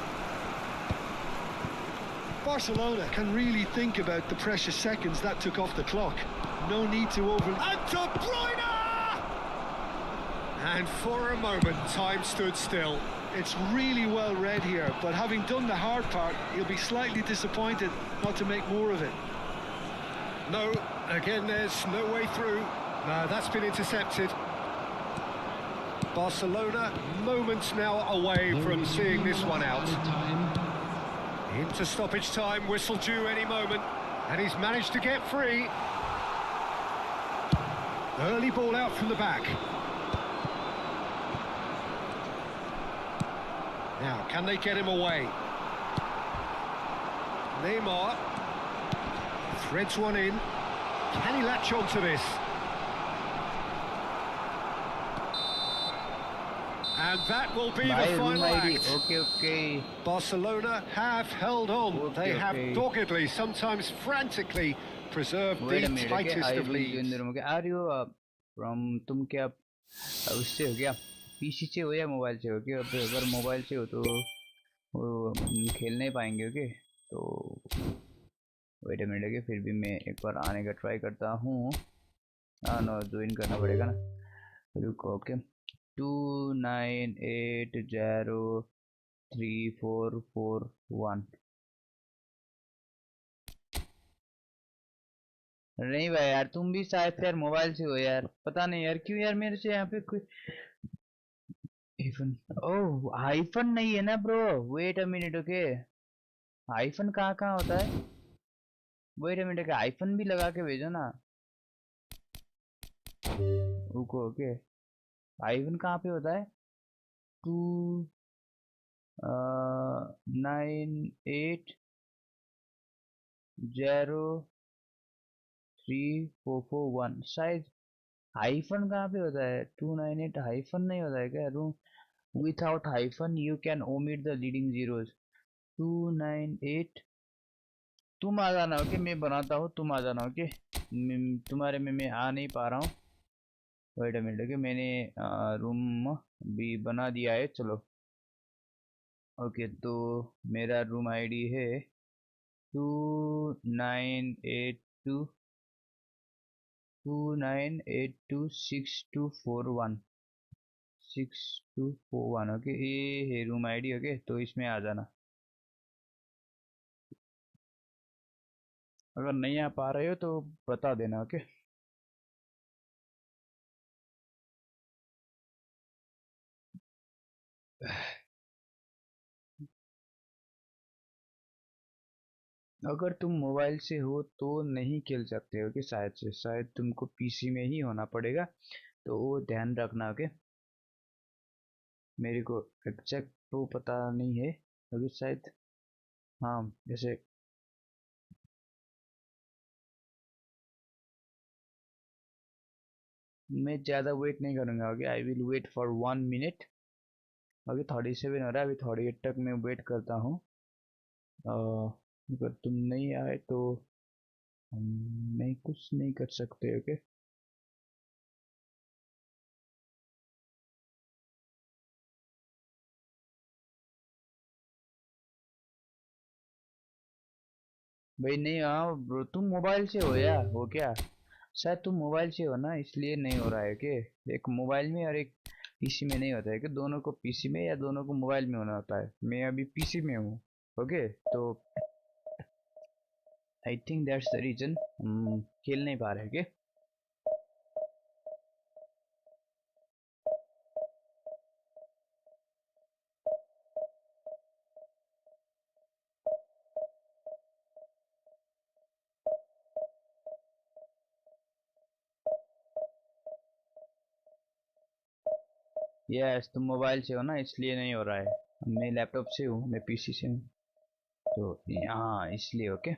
Barcelona can really think about the precious seconds that took off the clock. No need to And De Bruyne! And for a moment, time stood still. It's really well read here, but having done the hard part, he'll be slightly disappointed not to make more of it. No, again, there's no way through. No, that's been intercepted. Barcelona, moments now away from seeing this one out. Into stoppage time, whistle due any moment. And he's managed to get free. Early ball out from the back. Now, can they get him away? Neymar threads one in. Can he latch on to this? And that will be the final act. Okay. Barcelona have held on. Okay, they have okay. doggedly, sometimes frantically, preserved Wait the a minute, okay? tightest I of will join leads. the room. Okay, are you from तुम क्या उससे हो गया PC से हो या mobile से हो क्या अगर मोबाइल से हो तो वो खेल नहीं पाएंगे ओके तो वेट अ मिनट ओके फिर भी मैं एक बार आने का ट्राई करता हूँ हाँ नो ज्वाइन करना पड़ेगा ना रुको ओके 29803441 नहीं भाई यार तुम भी शायद यार मोबाइल से हो यार पता नहीं यार क्यों यार मेरे से यहाँ पे कोई आईफोन ओह आईफोन नहीं है ना bro wait a minute okay iPhone कहाँ कहाँ होता है wait a minute okay iPhone भी लगा के भेजो ना रुको ओके आईफोन कहाँ पे होता है 29803441 शायद हाइफन कहाँ पे होता है? 298 हाइफन नहीं होता है क्या? Room without hyphen you can omit the leading zeros. 298 तुम आ जाना। ओके मैं बनाता हूँ, तुम आ जाना। ओके तुम्हारे में मैं आ नहीं पा रहा हूँ। Wait a minute. ओके मैंने रूम भी बना दिया है। चलो ओके तो मेरा रूम आईडी है 2982 29826241 6241। ओके ये है रूम आईडी। ओके तो इसमें आ जाना। अगर नहीं आ पा रहे हो तो बता देना। ओके अगर तुम मोबाइल से हो तो नहीं खेल सकते हो कि शायद से, शायद तुमको पीसी में ही होना पड़ेगा, तो वो ध्यान रखना। ओके मेरे को एग्जैक्ट तो पता नहीं है अभी शायद। हाँ जैसे मैं ज़्यादा वेट नहीं करूँगा। Okay I will wait for 1 minute. अभी 37 हो रहा है, अभी 38 तक मैं वेट करता हूँ। अगर तुम नहीं आए तो हम नहीं कुछ नहीं कर सकते। ओके भाई नहीं। हाँ ब्रो तुम मोबाइल से हो या हो क्या? शायद तुम मोबाइल से हो ना, इसलिए नहीं हो रहा है कि एक मोबाइल में और एक पीसी में नहीं होता है कि दोनों को पीसी में या दोनों को मोबाइल में होना होता है। मैं अभी पीसी में हूँ। ओके तो I think that's the reason हम खेल नहीं पा रहे। के यस तुम मोबाइल से हो ना, इसलिए नहीं हो रहा है। मैं लैपटॉप से हूँ, मैं पीसी से हूँ, तो हाँ इसलिए। ओके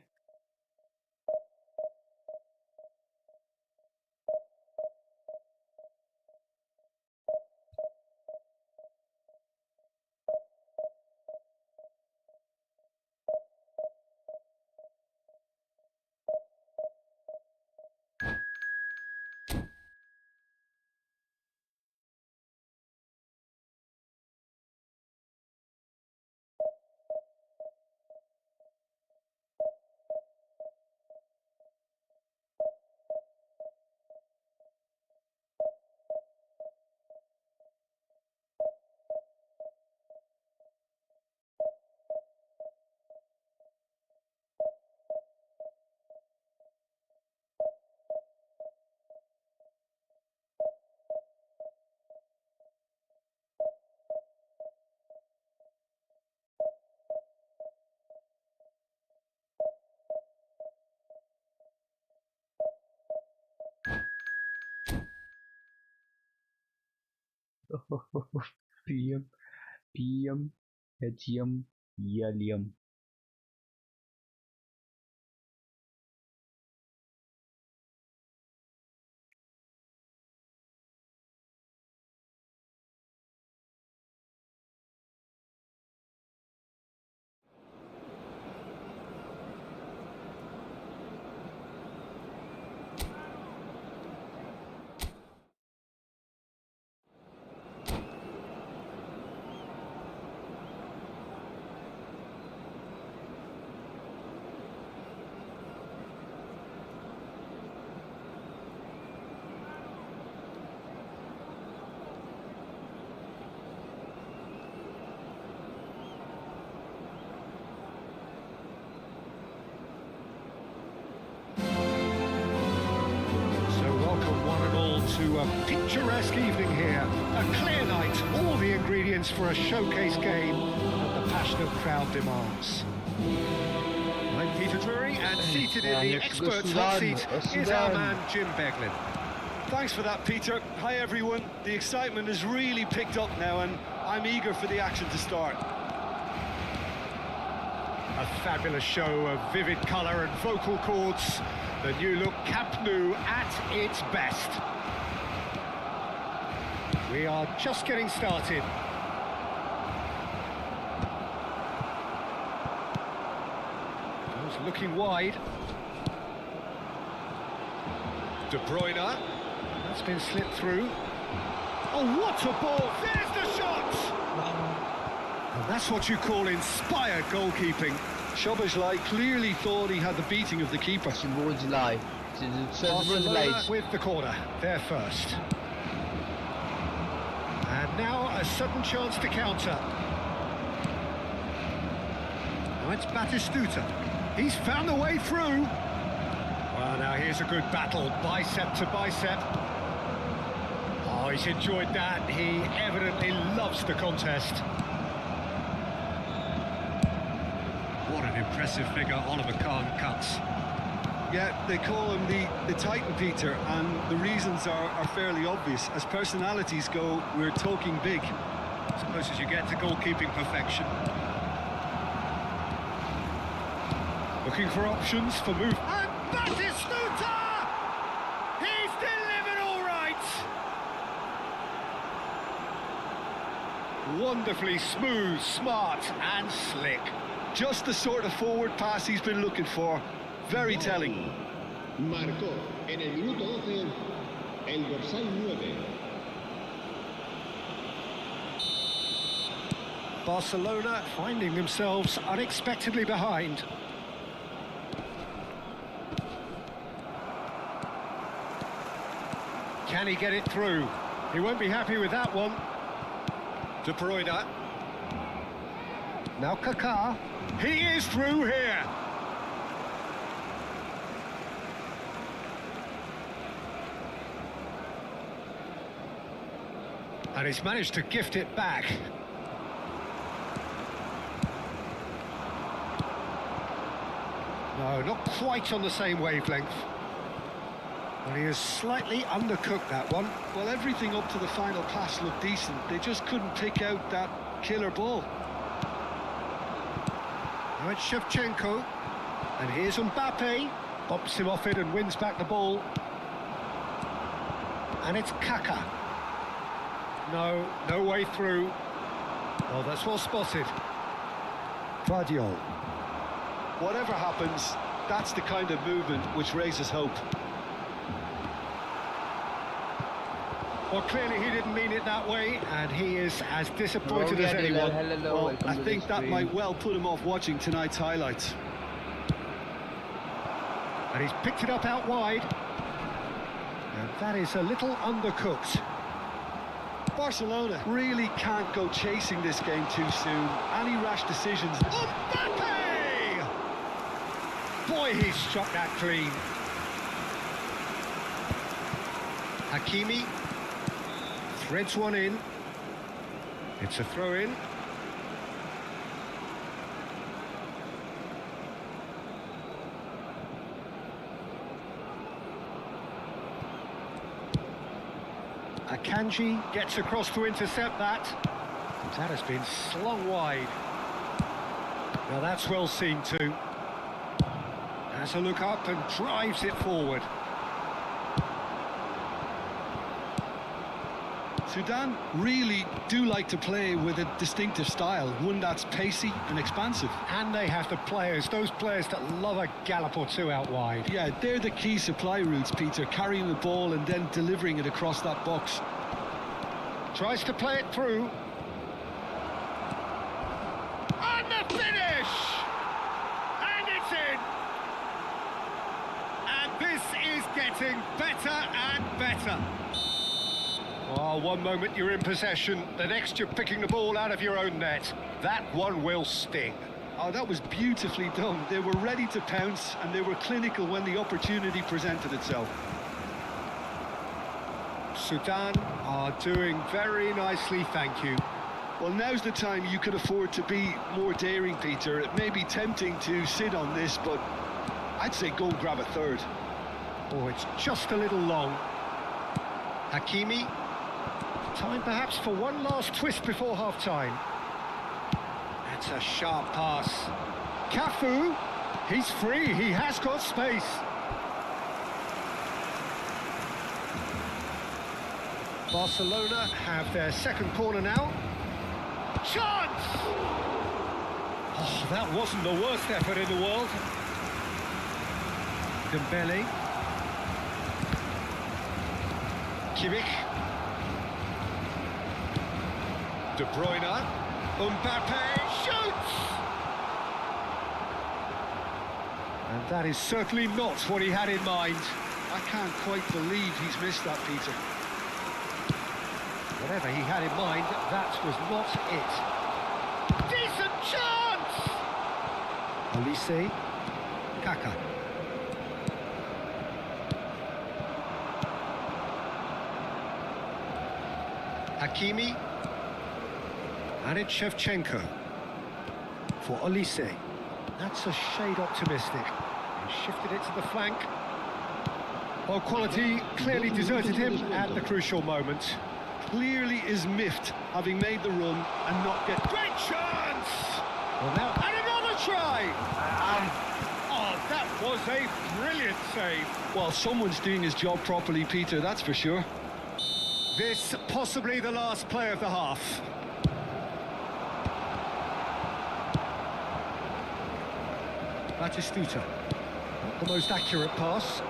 पीएम पीएम एचएम यलियम। To a picturesque evening here, a clear night, all the ingredients for a showcase game that the passionate crowd demands. I'm Peter Drury, and seated in the experts' hot seat is our man Jim Beglin. Thanks for that, Peter. Hi, everyone. The excitement has really picked up now, and I'm eager for the action to start. A fabulous show of vivid colour and vocal cords. The new look Camp Nou at its best. We are just getting started. He's looking wide. De Bruyne. That's been slipped through. Oh, what a ball! There's the shot! And that's what you call inspired goalkeeping. Szoboszlai clearly thought he had the beating of the keeper. Szoboszlai. Barcelona with the corner, there first. And now a sudden chance to counter. Now it's Batistuta. He's found a way through. Well, now here's a good battle, bicep to bicep. Oh, he's enjoyed that. He evidently loves the contest. What an impressive figure Oliver Kahn cuts. Yeah, they call him the Titan, Peter, and the reasons are fairly obvious. As personalities go, we're talking big. As close as you get to goalkeeping perfection. Looking for options for move. And Batistuta! He's delivered all right! Wonderfully smooth, smart and slick. Just the sort of forward pass he's been looking for. Very telling. Marcó en el minuto 12 el dorsal 9. Barcelona finding themselves unexpectedly behind. Can he get it through? He won't be happy with that one. De Bruyne. Now Kaká. He is through here. And he's managed to gift it back. No, not quite on the same wavelength. Well, he has slightly undercooked that one. Well, everything up to the final pass looked decent. They just couldn't pick out that killer ball. Now it's Shevchenko. And here's Mbappe. Bops him off it and wins back the ball. And it's Kaká. No way through. Oh, that's well spotted. Guardiola. Whatever happens, that's the kind of movement which raises hope. Well, clearly he didn't mean it that way, and he is as disappointed as anyone. Well, I think that might well put him off watching tonight's highlights. And he's picked it up out wide. And that is a little undercooked. Barcelona really can't go chasing this game too soon. Any rash decisions... Mbappe! Boy, he struck that clean. Hakimi threads one in. It's a throw-in. Akanji gets across to intercept that. That has been slung wide. Now that's well seen too. Has a look up and drives it forward. Sudan really do like to play with a distinctive style, one that's pacey and expansive. And they have the players, those players that love a gallop or two out wide. Yeah, they're the key supply routes, Peter, carrying the ball and then delivering it across that box. Tries to play it through. And the finish! And it's in! And this is getting better and better. Oh, one moment you're in possession, the next you're picking the ball out of your own net. That one will sting. Oh, that was beautifully done. They were ready to pounce and they were clinical when the opportunity presented itself. Sudan are doing very nicely, thank you. Well, now's the time you can afford to be more daring, Peter. It may be tempting to sit on this, but I'd say go and grab a third. Oh, it's just a little long. Hakimi. Time perhaps for one last twist before half-time. That's a sharp pass. Cafu, he's free, he has got space. Barcelona have their second corner now. Chance! Oh, that wasn't the worst effort in the world. Dembele. Kimmich. De Bruyne. Mbappe shoots! And that is certainly not what he had in mind. I can't quite believe he's missed that, Peter. Whatever he had in mind, that was not it. Decent chance! Olise. Kaka. Hakimi. And it's Shevchenko. For Olise. That's a shade optimistic. He shifted it to the flank. Well, quality clearly deserted him at the crucial moment. Clearly is miffed, having made the run and not get... Great chance! Well, now, and another try! Oh, that was a brilliant save. Well, someone's doing his job properly, Peter, that's for sure. This possibly the last play of the half. Batistuta. Not the most accurate pass.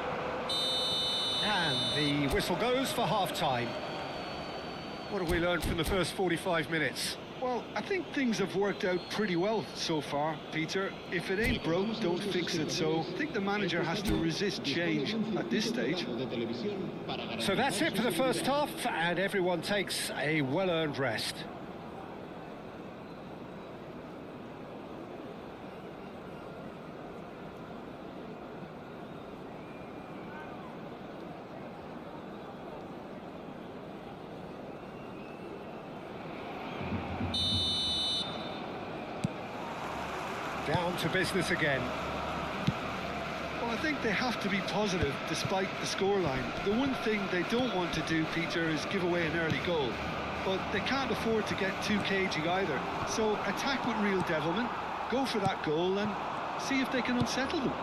And the whistle goes for half-time. What have we learned from the first 45 minutes? Well, I think things have worked out pretty well so far, Peter. If it ain't broke, don't fix it. So I think the manager has to resist change at this stage. So that's it for the first half, and everyone takes a well-earned rest. Down to business again. Well, I think they have to be positive despite the scoreline. The one thing they don't want to do, Peter, is give away an early goal. But they can't afford to get too cagey either. So attack with real devilment, go for that goal and see if they can unsettle them.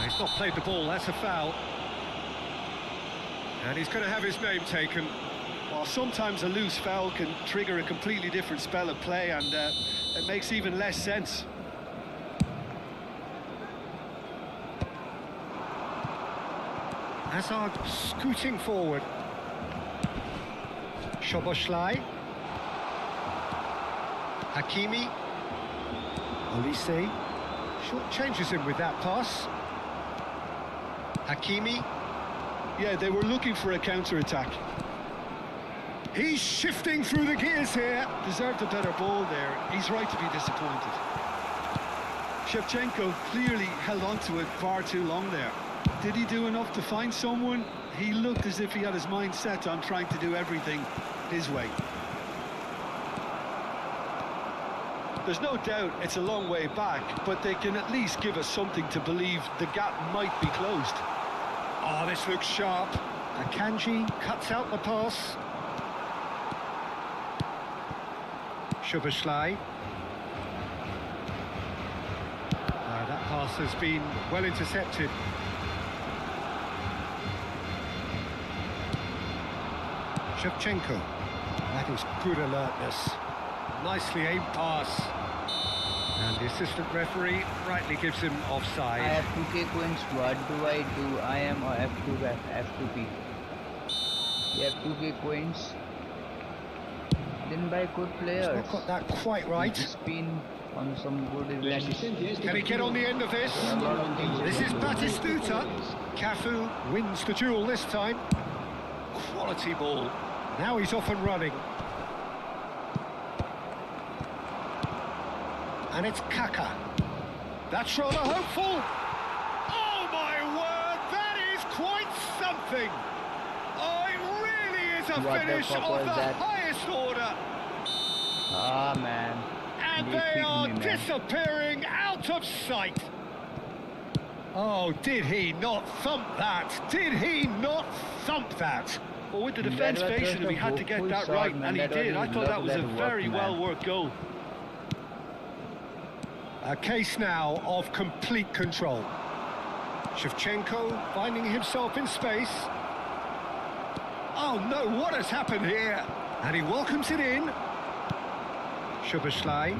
He's not played the ball, that's a foul. And he's going to have his name taken. Well, sometimes a loose foul can trigger a completely different spell of play, and it makes even less sense. Hazard scooting forward. Szoboszlai. Hakimi. Olise. Short changes him with that pass. Hakimi. Yeah, they were looking for a counter-attack. He's shifting through the gears here. Deserved a better ball there. He's right to be disappointed. Shevchenko clearly held on to it far too long there. Did he do enough to find someone? He looked as if he had his mind set on trying to do everything his way. There's no doubt it's a long way back, but they can at least give us something to believe the gap might be closed. Oh, this looks sharp. Akanji cuts out the pass. Szoboszlai. That pass has been well intercepted. Shevchenko. That is good alertness. Nicely aimed pass. And the assistant referee rightly gives him offside. I have 2k coins. What do I do? I am or F2P. You have 2k coins. Didn't buy good players. He's not got that quite right. He's been on some good events. Can he get on the end of this? This is Batistuta. Cafu wins the duel this time. Quality ball. Now he's off and running. And it's Kaka. That's rather hopeful. Oh my word, that is quite something. Oh, it really is a finish of the highest order. Ah, man. And they are disappearing out of sight. Oh, did he not thump that? Did he not thump that? Well, with the defence facing him, he had to get that right, and he did. I thought that was a very well-worked goal. A case now of complete control. Shevchenko finding himself in space. Oh no, what has happened here? And he welcomes it in. Szoboszlai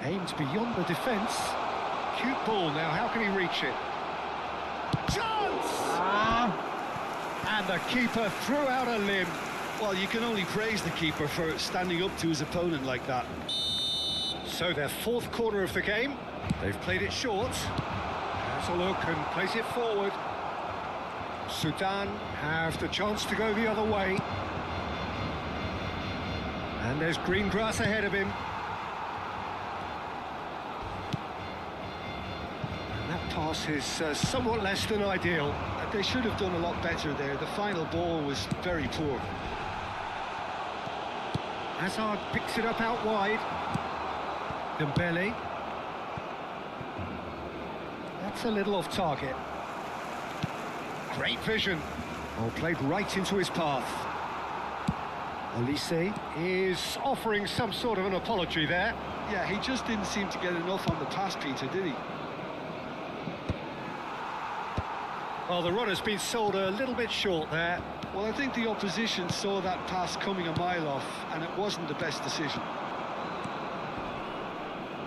aims beyond the defence. Cute ball now, how can he reach it? Chance! And the keeper threw out a limb. Well, you can only praise the keeper for standing up to his opponent like that. So their fourth corner of the game. They've played it short. Has a look and plays it forward. Sudan have the chance to go the other way. And there's green grass ahead of him. And that pass is somewhat less than ideal. They should have done a lot better there. The final ball was very poor. Hazard picks it up out wide. Dembele. That's a little off target. Great vision. Oh, played right into his path. Olise is offering some sort of an apology there. Yeah, he just didn't seem to get enough on the pass, Peter, did he? Well, the runner's been sold a little bit short there. Well, I think the opposition saw that pass coming a mile off, and it wasn't the best decision.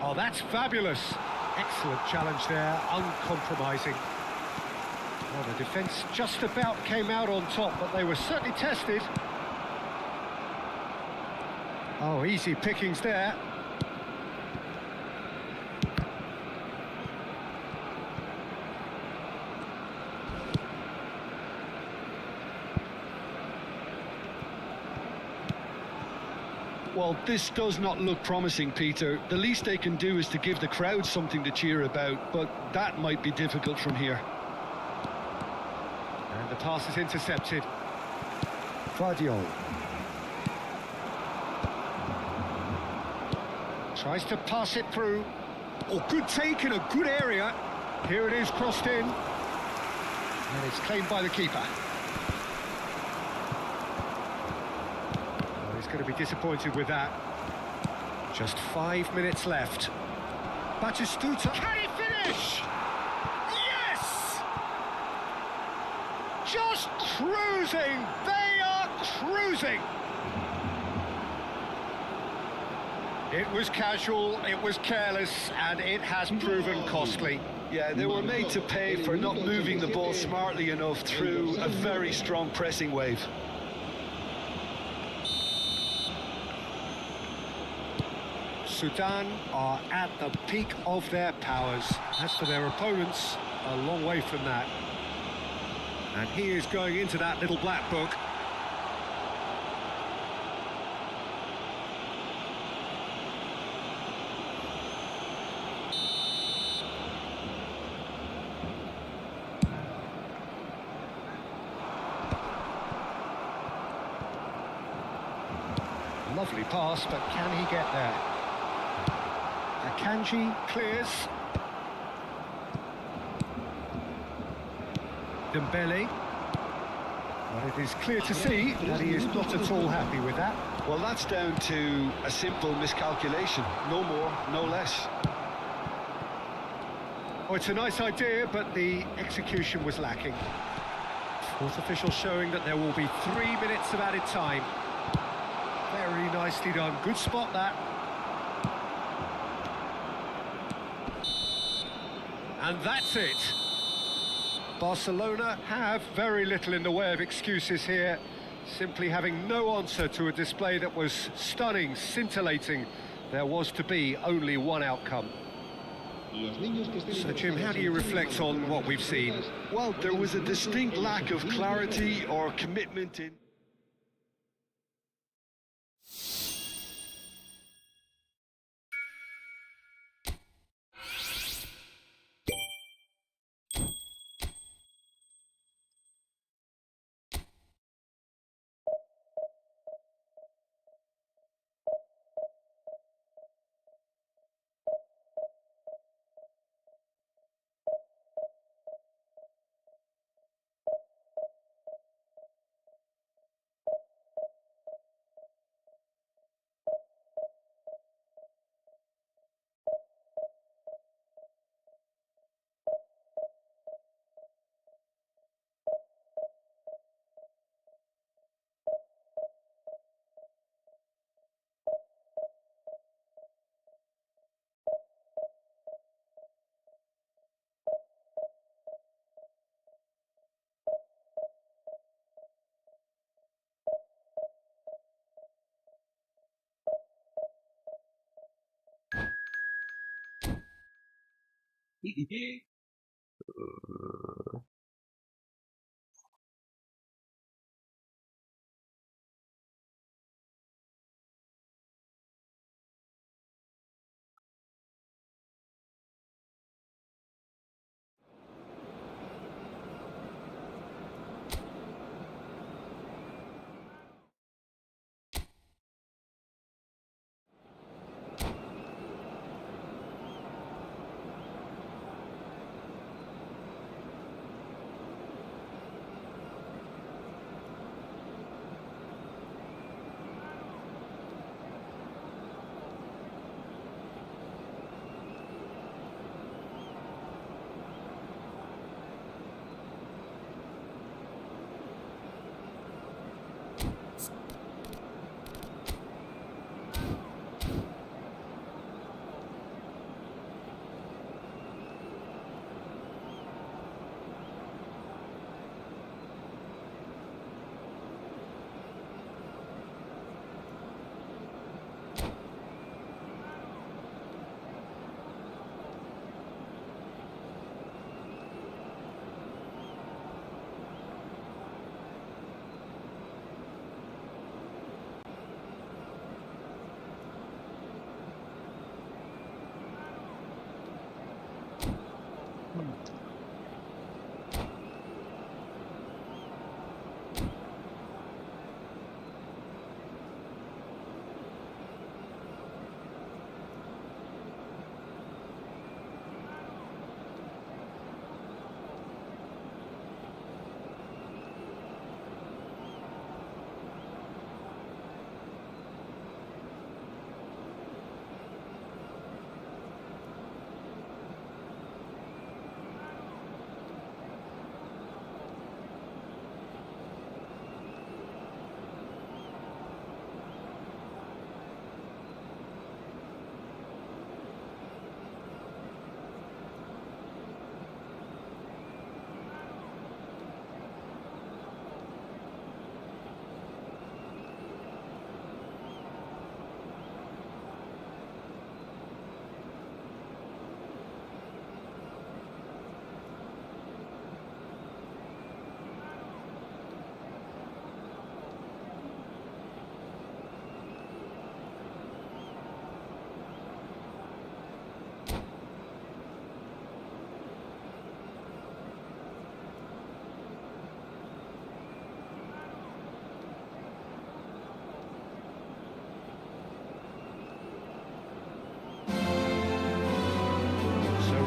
Oh, that's fabulous. Excellent challenge there, uncompromising. Well, the defence just about came out on top, but they were certainly tested. Oh, easy pickings there. Well, this does not look promising, Peter. The least they can do is to give the crowd something to cheer about, but that might be difficult from here. And the pass is intercepted. Guardiola tries to pass it through. Oh, good take in a good area. Here it is, crossed in. And it's claimed by the keeper. Oh, he's going to be disappointed with that. Just 5 minutes left. Batistuta. Can he finish? Yes! Just cruising. They are cruising. It was casual, it was careless, and it has proven costly. Yeah, they were made to pay for not moving the ball smartly enough through a very strong pressing wave. Sudan are at the peak of their powers. As for their opponents, a long way from that. And he is going into that little black book. Lovely pass, but can he get there? Akanji clears. Dembele. Well, it is clear to see that he is not at all happy with that. Well, that's down to a simple miscalculation. No more, no less. Oh, it's a nice idea, but the execution was lacking. Fourth official showing that there will be 3 minutes of added time. Very nicely done. Good spot, that. And that's it. Barcelona have very little in the way of excuses here, simply having no answer to a display that was stunning, scintillating. There was to be only one outcome. So, Jim, how do you reflect on what we've seen? Well, there was a distinct lack of clarity or commitment in...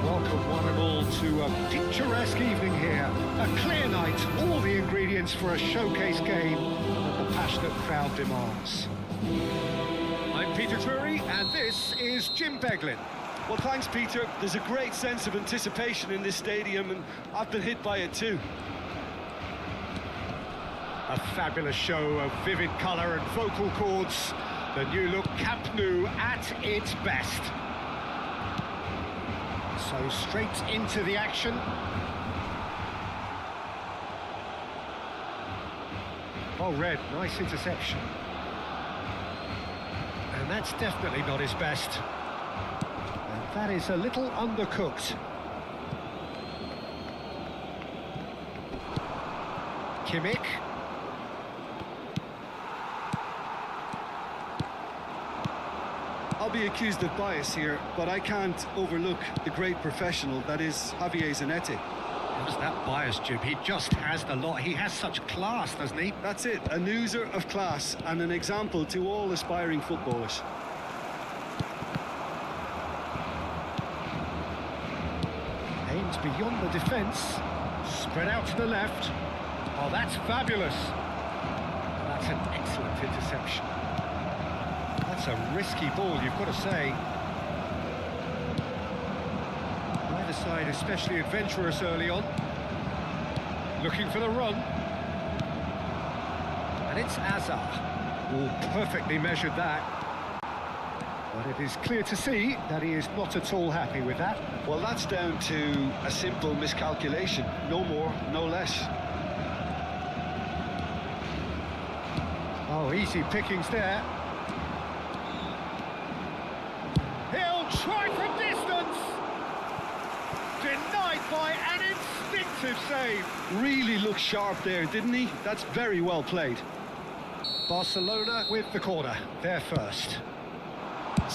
Welcome one and all to a picturesque evening here. A clear night, all the ingredients for a showcase game that the passionate crowd demands. I'm Peter Drury, and this is Jim Beglin. Well, thanks, Peter. There's a great sense of anticipation in this stadium, and I've been hit by it too. A fabulous show of vivid colour and vocal cords. The new look Camp Nou at its best. So straight into the action. Oh, Red, nice interception. And that's definitely not his best. And that is a little undercooked. Kimmich. I'll be accused of bias here, but I can't overlook the great professional that is Javier Zanetti. How's that bias, Jim? He just has the lot. He has such class, doesn't he? That's it, an oozer of class and an example to all aspiring footballers. Aims beyond the defence, spread out to the left. Oh, that's fabulous. That's an excellent interception. That's a risky ball, you've got to say. Neither side especially adventurous early on. Looking for the run. And it's Azar. Oh, perfectly measured that. But it is clear to see that he is not at all happy with that. Well, that's down to a simple miscalculation. No more, no less. Oh, easy pickings there. He'll try from distance. Saved by an instinctive save. Really looked sharp there, didn't he? That's very well played. Barcelona with the corner. They're first.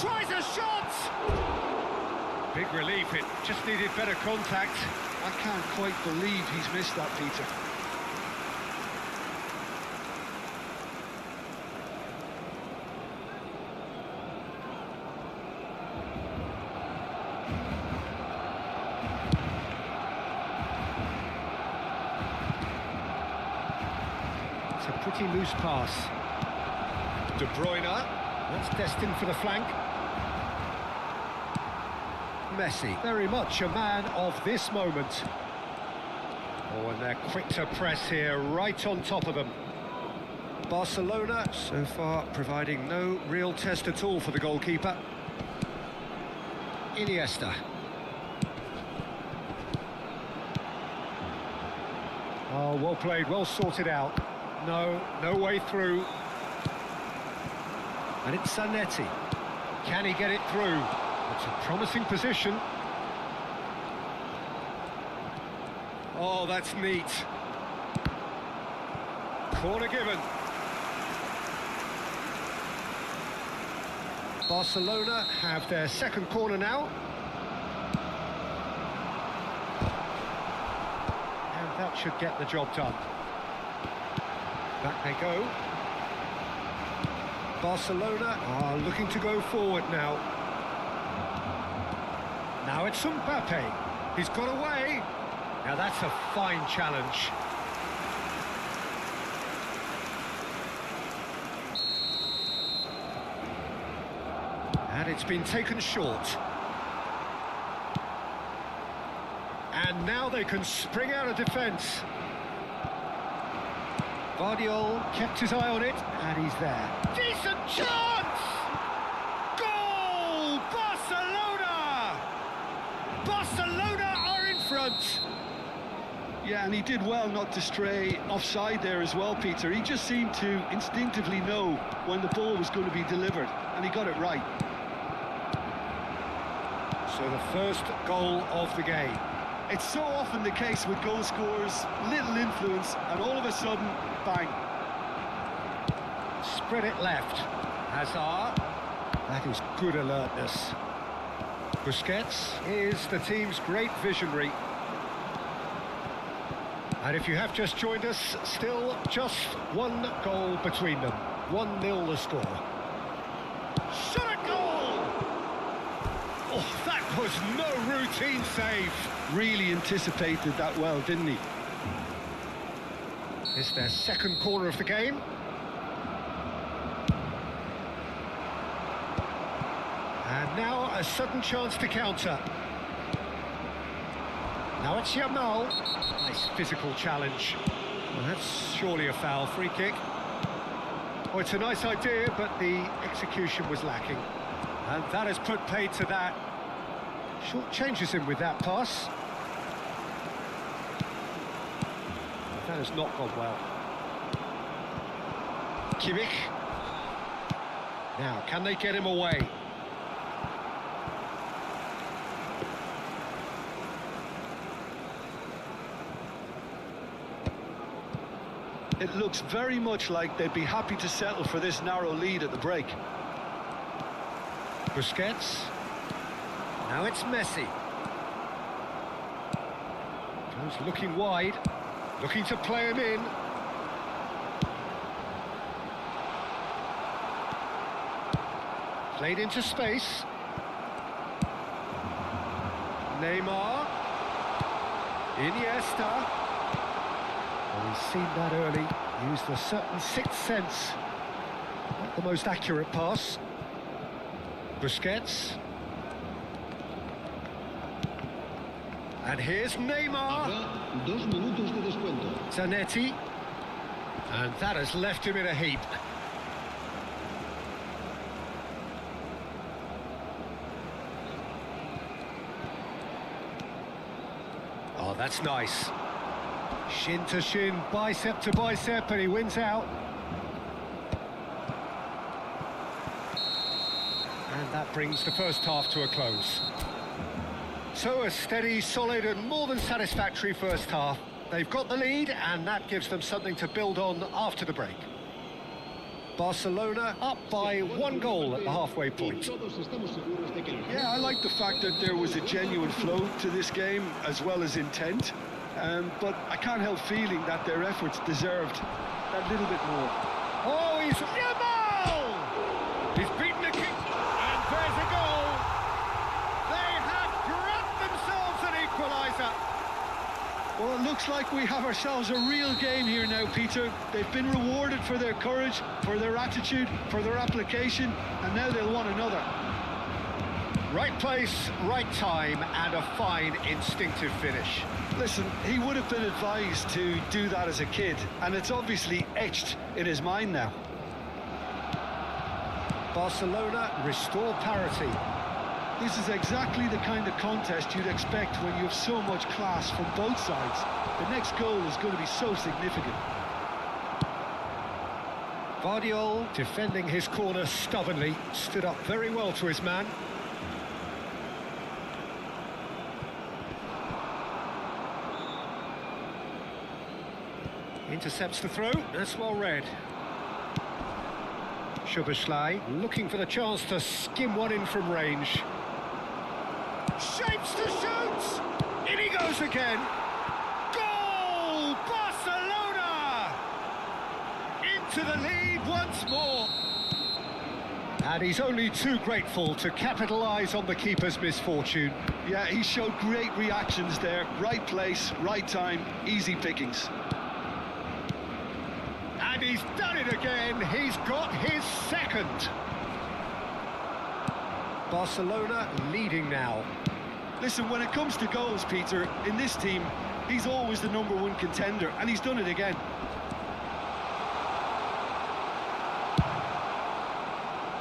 Tries a shot! Big relief, it just needed better contact. I can't quite believe he's missed that, Peter. It's a pretty loose pass. De Bruyne, that's destined for the flank. Messi, very much a man of this moment. Oh, and they're quick to press here, right on top of them. Barcelona, so far, providing no real test at all for the goalkeeper. Iniesta. Oh, well played, well sorted out. No way through. And it's Zanetti. Can he get it through? It's a promising position. Oh, that's neat. Corner given. Barcelona have their second corner now. And that should get the job done. Back they go. Barcelona are looking to go forward now. Now it's Mbappe. He's got away. Now that's a fine challenge. And it's been taken short. And now they can spring out of defence. Guardiola kept his eye on it, and he's there. Decent chance! Goal! Barcelona! Barcelona are in front! Yeah, and he did well not to stray offside there as well, Peter. He just seemed to instinctively know when the ball was going to be delivered, and he got it right. So the first goal of the game. It's so often the case with goal scorers, little influence, and all of a sudden, bang. Spread it left. Hazard. That is good alertness. Busquets is the team's great visionary. And if you have just joined us, still just one goal between them. 1-0 the score. Shot a goal! Oh, that was no routine save. Really anticipated that well, didn't he? It's their second corner of the game. And now a sudden chance to counter. Now it's Yamal. Nice physical challenge. Well, that's surely a foul. Free kick. Oh, it's a nice idea, but the execution was lacking. And that has put paid to that. Short changes him with that pass. That has not gone well. Kimmich. Now, can they get him away? It looks very much like they'd be happy to settle for this narrow lead at the break. Busquets. Now it's Messi. Goes looking wide. Looking to play him in. Played into space. Neymar. Iniesta. Well, he's seen that early. Used a certain sixth sense. Not the most accurate pass. Busquets. And here's Neymar. Habrá 2 minutos de descuento. Zanetti. And that has left him in a heap. Oh, that's nice. Shin to shin, bicep to bicep, and he wins out. And that brings the first half to a close. So a steady, solid and more than satisfactory first half. They've got the lead and that gives them something to build on after the break. Barcelona up by 1 goal at the halfway point. Yeah, I like the fact that there was a genuine flow to this game as well as intent. But I can't help feeling that their efforts deserved that little bit more. Oh, he's Yamal! He's beaten the kick, and there's a goal. They have grabbed themselves an equaliser. Well, it looks like we have ourselves a real game here now, Peter. They've been rewarded for their courage, for their attitude, for their application, and now they'll want another. Right place, right time, and a fine instinctive finish. Listen, he would have been advised to do that as a kid, and it's obviously etched in his mind now. Barcelona restore parity. This is exactly the kind of contest you'd expect when you have so much class from both sides. The next goal is going to be so significant. Guardiola, defending his corner stubbornly, stood up very well to his man. Intercepts the throw, that's well read. Szoboszlai looking for the chance to skim one in from range. Shapes to shoot! In he goes again! Goal! Barcelona! Into the lead once more! And he's only too grateful to capitalise on the keeper's misfortune. Yeah, he showed great reactions there. Right place, right time, easy pickings. And he's done it again. He's got his second. Barcelona leading now. Listen, when it comes to goals, Peter, in this team, he's always the #1 contender, and he's done it again.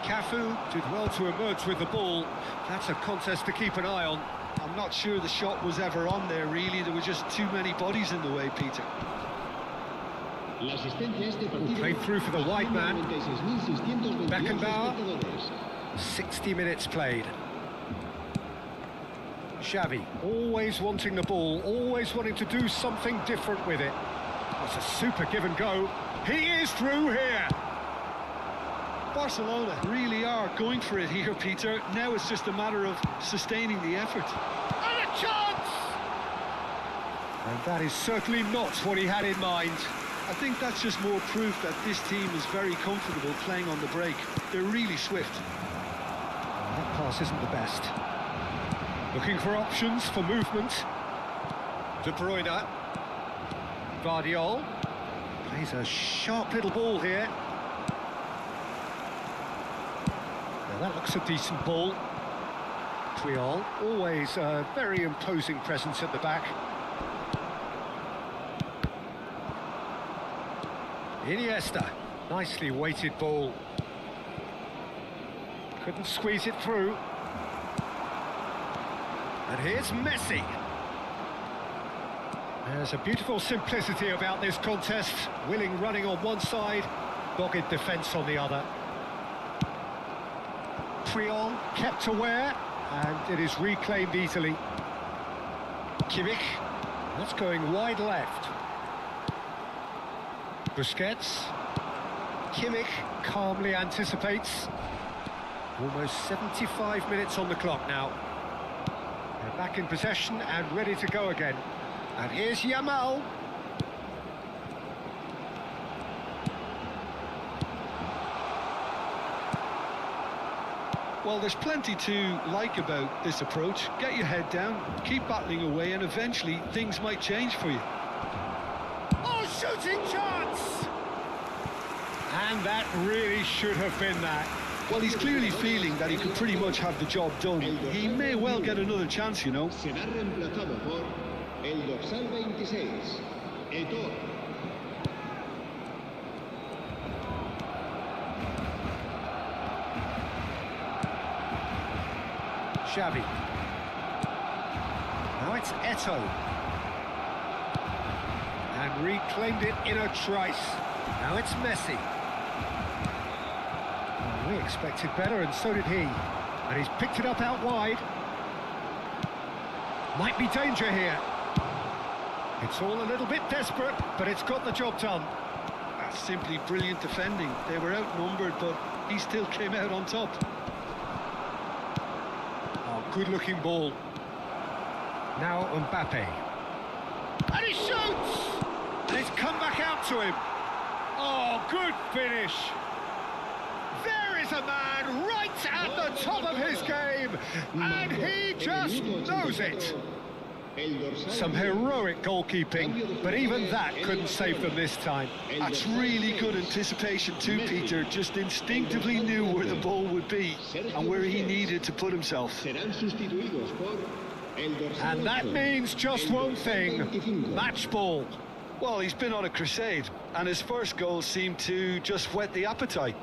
Cafu did well to emerge with the ball. That's a contest to keep an eye on. I'm not sure the shot was ever on there, really. There were just too many bodies in the way, Peter. Played through for the wide man. Beckenbauer. 60 minutes played. Xavi, always wanting the ball, always wanting to do something different with it. That's a super give and go. He is through here. Barcelona really are going for it here, Peter. Now it's just a matter of sustaining the effort. And a chance! And that is certainly not what he had in mind. I think that's just more proof that this team is very comfortable playing on the break. They're really swift. That pass isn't the best. Looking for options for movement. De Bruyne. Guardiola plays a sharp little ball here. Now that looks a decent ball. Puyol, always a very imposing presence at the back. Iniesta, nicely weighted ball. Couldn't squeeze it through. And here's Messi. There's a beautiful simplicity about this contest. Willing running on one side, dogged defence on the other. Puyol kept aware, and it is reclaimed easily. Kimmich, that's going wide left. Busquets. Kimmich calmly anticipates. Almost 75 minutes on the clock now. They're back in possession and ready to go again. And here's Yamal. Well, there's plenty to like about this approach. Get your head down, keep battling away, and eventually things might change for you. Oh, shooting chance! And that really should have been that. Well, he's clearly feeling that he could pretty much have the job done. He may well get another chance, you know. Será reemplazado por el dorsal 26, Eto'o. Xavi. Now it's Eto'o. And reclaimed it in a trice. Now it's Messi. Well, we expected better, and so did he. And he's picked it up out wide. Might be danger here. It's all a little bit desperate, but it's got the job done. That's simply brilliant defending. They were outnumbered, but he still came out on top. Oh, good-looking ball. Now Mbappe. And he shoots! And it's come back out to him. Oh, good finish. There is a man right at the top of his game, and he just knows it. Some heroic goalkeeping, but even that couldn't save them this time. That's really good anticipation too, Peter. Just instinctively knew where the ball would be and where he needed to put himself. And that means just one thing, match ball. Well, he's been on a crusade, and his first goal seemed to just whet the appetite.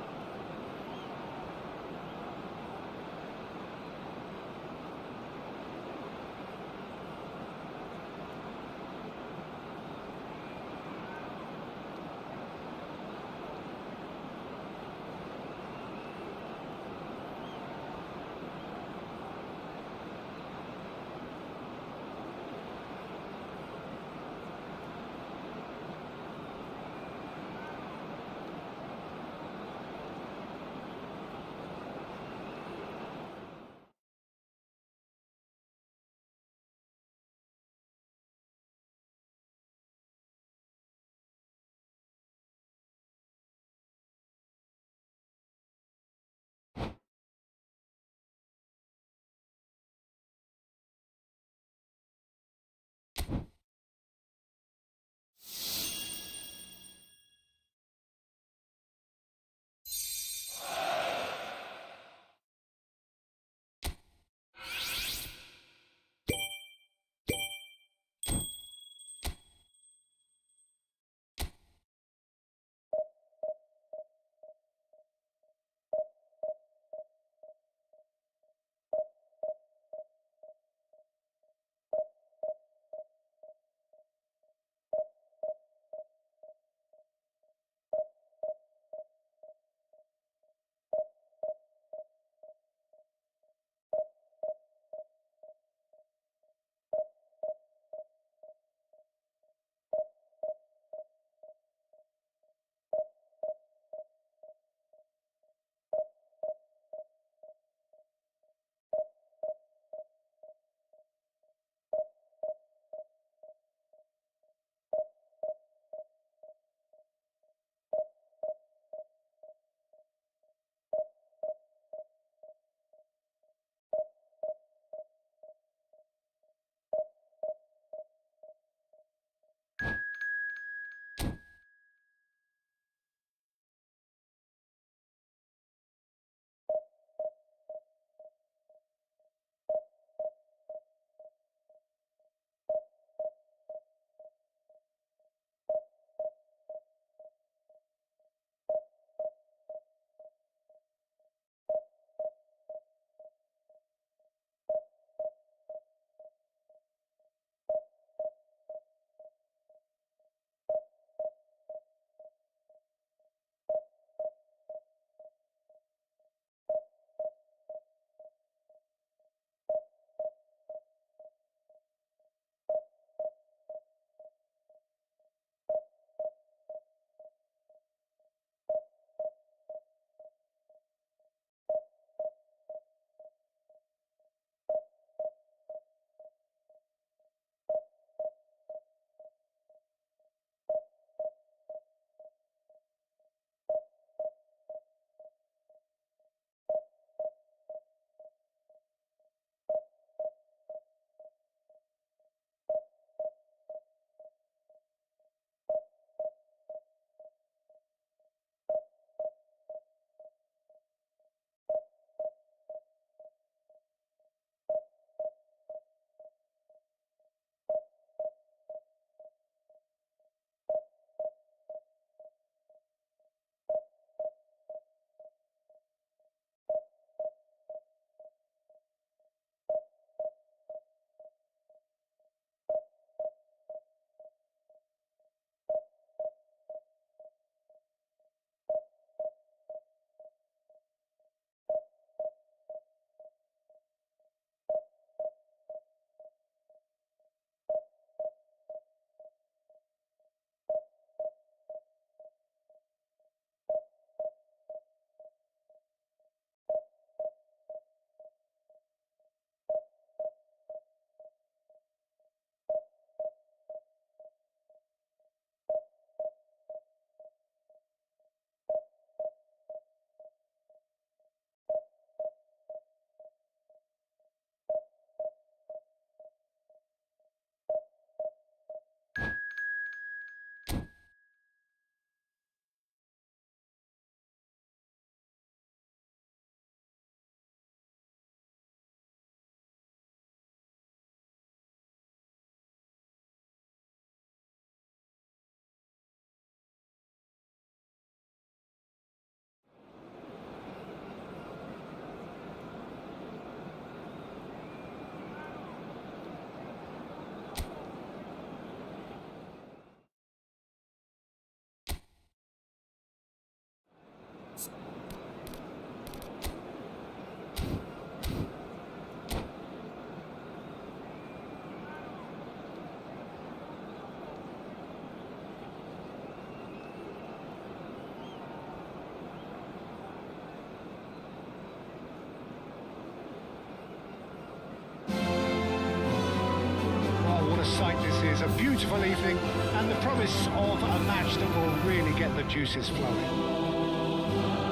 a beautiful evening and the promise of a match that will really get the juices flowing.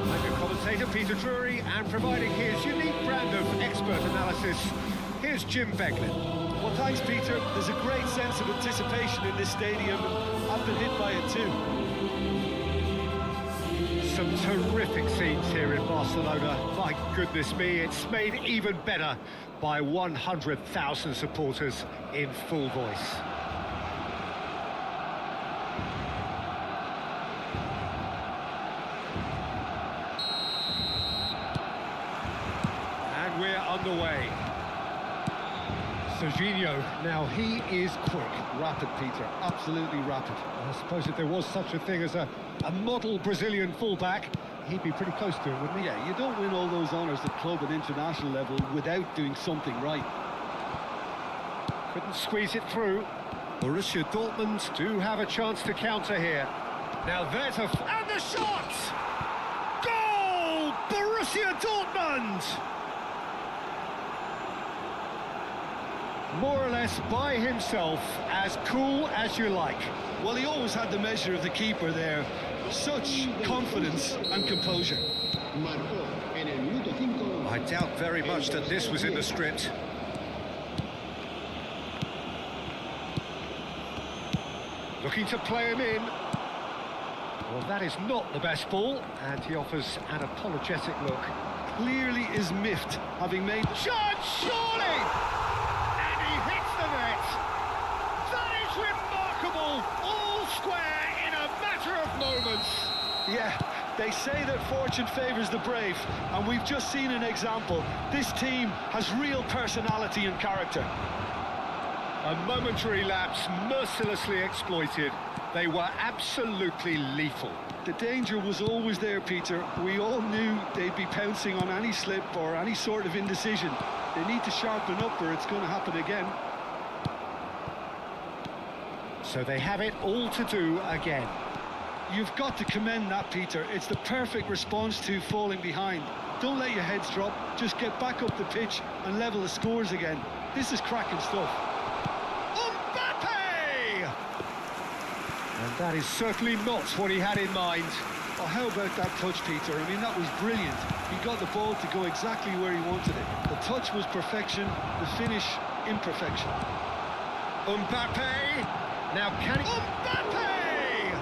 I'm your commentator, Peter Drury, and providing his unique brand of expert analysis, here's Jim Beglin. Well, thanks, Peter. There's a great sense of anticipation in this stadium, and I've been hit by it too. Some terrific scenes here in Barcelona. My goodness me, it's made even better by 100,000 supporters in full voice. And we're underway. Serginho, now he is quick. Rapid, Peter. Absolutely rapid. I suppose if there was such a thing as a model Brazilian fullback, he'd be pretty close to it, wouldn't he? Yeah, you don't win all those honours at club and international level without doing something right. Couldn't squeeze it through. Borussia Dortmund do have a chance to counter here. Now there's and the shot! Goal! Borussia Dortmund! More or less by himself, as cool as you like. Well, he always had the measure of the keeper there. Such confidence and composure. Marcó en el minuto 5. I doubt very much that this was in the script. Looking to play him in. Well, that is not the best ball, and he offers an apologetic look. Clearly is miffed, having made... Shot, surely! And he hits the net. That is remarkable. All square in a matter of moments. Yeah, they say that fortune favours the brave, and we've just seen an example. This team has real personality and character. A momentary lapse mercilessly exploited. They were absolutely lethal. The danger was always there, Peter. We all knew they'd be pouncing on any slip or any sort of indecision. They need to sharpen up or it's going to happen again. So they have it all to do again. You've got to commend that, Peter. It's the perfect response to falling behind. Don't let your heads drop. Just get back up the pitch and level the scores again. This is cracking stuff. And that is certainly not what he had in mind. Oh, how about that touch, Peter? I mean, that was brilliant. He got the ball to go exactly where he wanted it. The touch was perfection, the finish, imperfection. Mbappe! Now can he... Mbappe!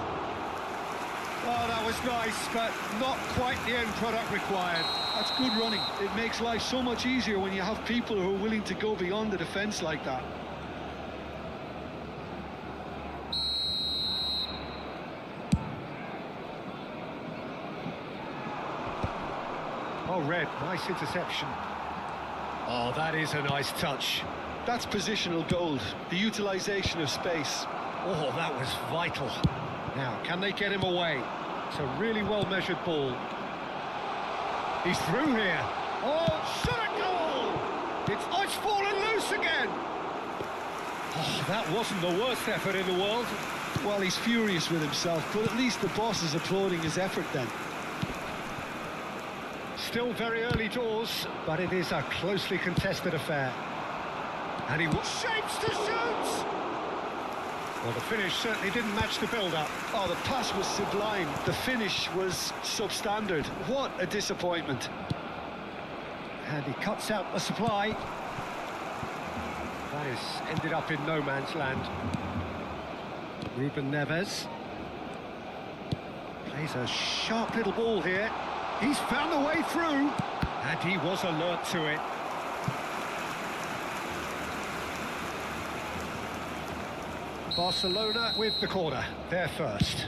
Oh, that was nice, but not quite the end product required. That's good running. It makes life so much easier when you have people who are willing to go beyond the defence like that. Oh, Red, nice interception. Oh, that is a nice touch. That's positional gold, the utilisation of space. Oh, that was vital. Now, can they get him away? It's a really well-measured ball. He's through here. Oh, shot a goal! It's fallen loose again. Oh, that wasn't the worst effort in the world. Well, he's furious with himself, but at least the boss is applauding his effort then. Still very early doors, but it is a closely contested affair. And he shapes to shoot! Well, the finish certainly didn't match the build-up. Oh, the pass was sublime. The finish was substandard. What a disappointment. And he cuts out the supply. That is ended up in no man's land. Ruben Neves plays a sharp little ball here. He's found the way through, and he was alert to it. Barcelona with the corner, they're first.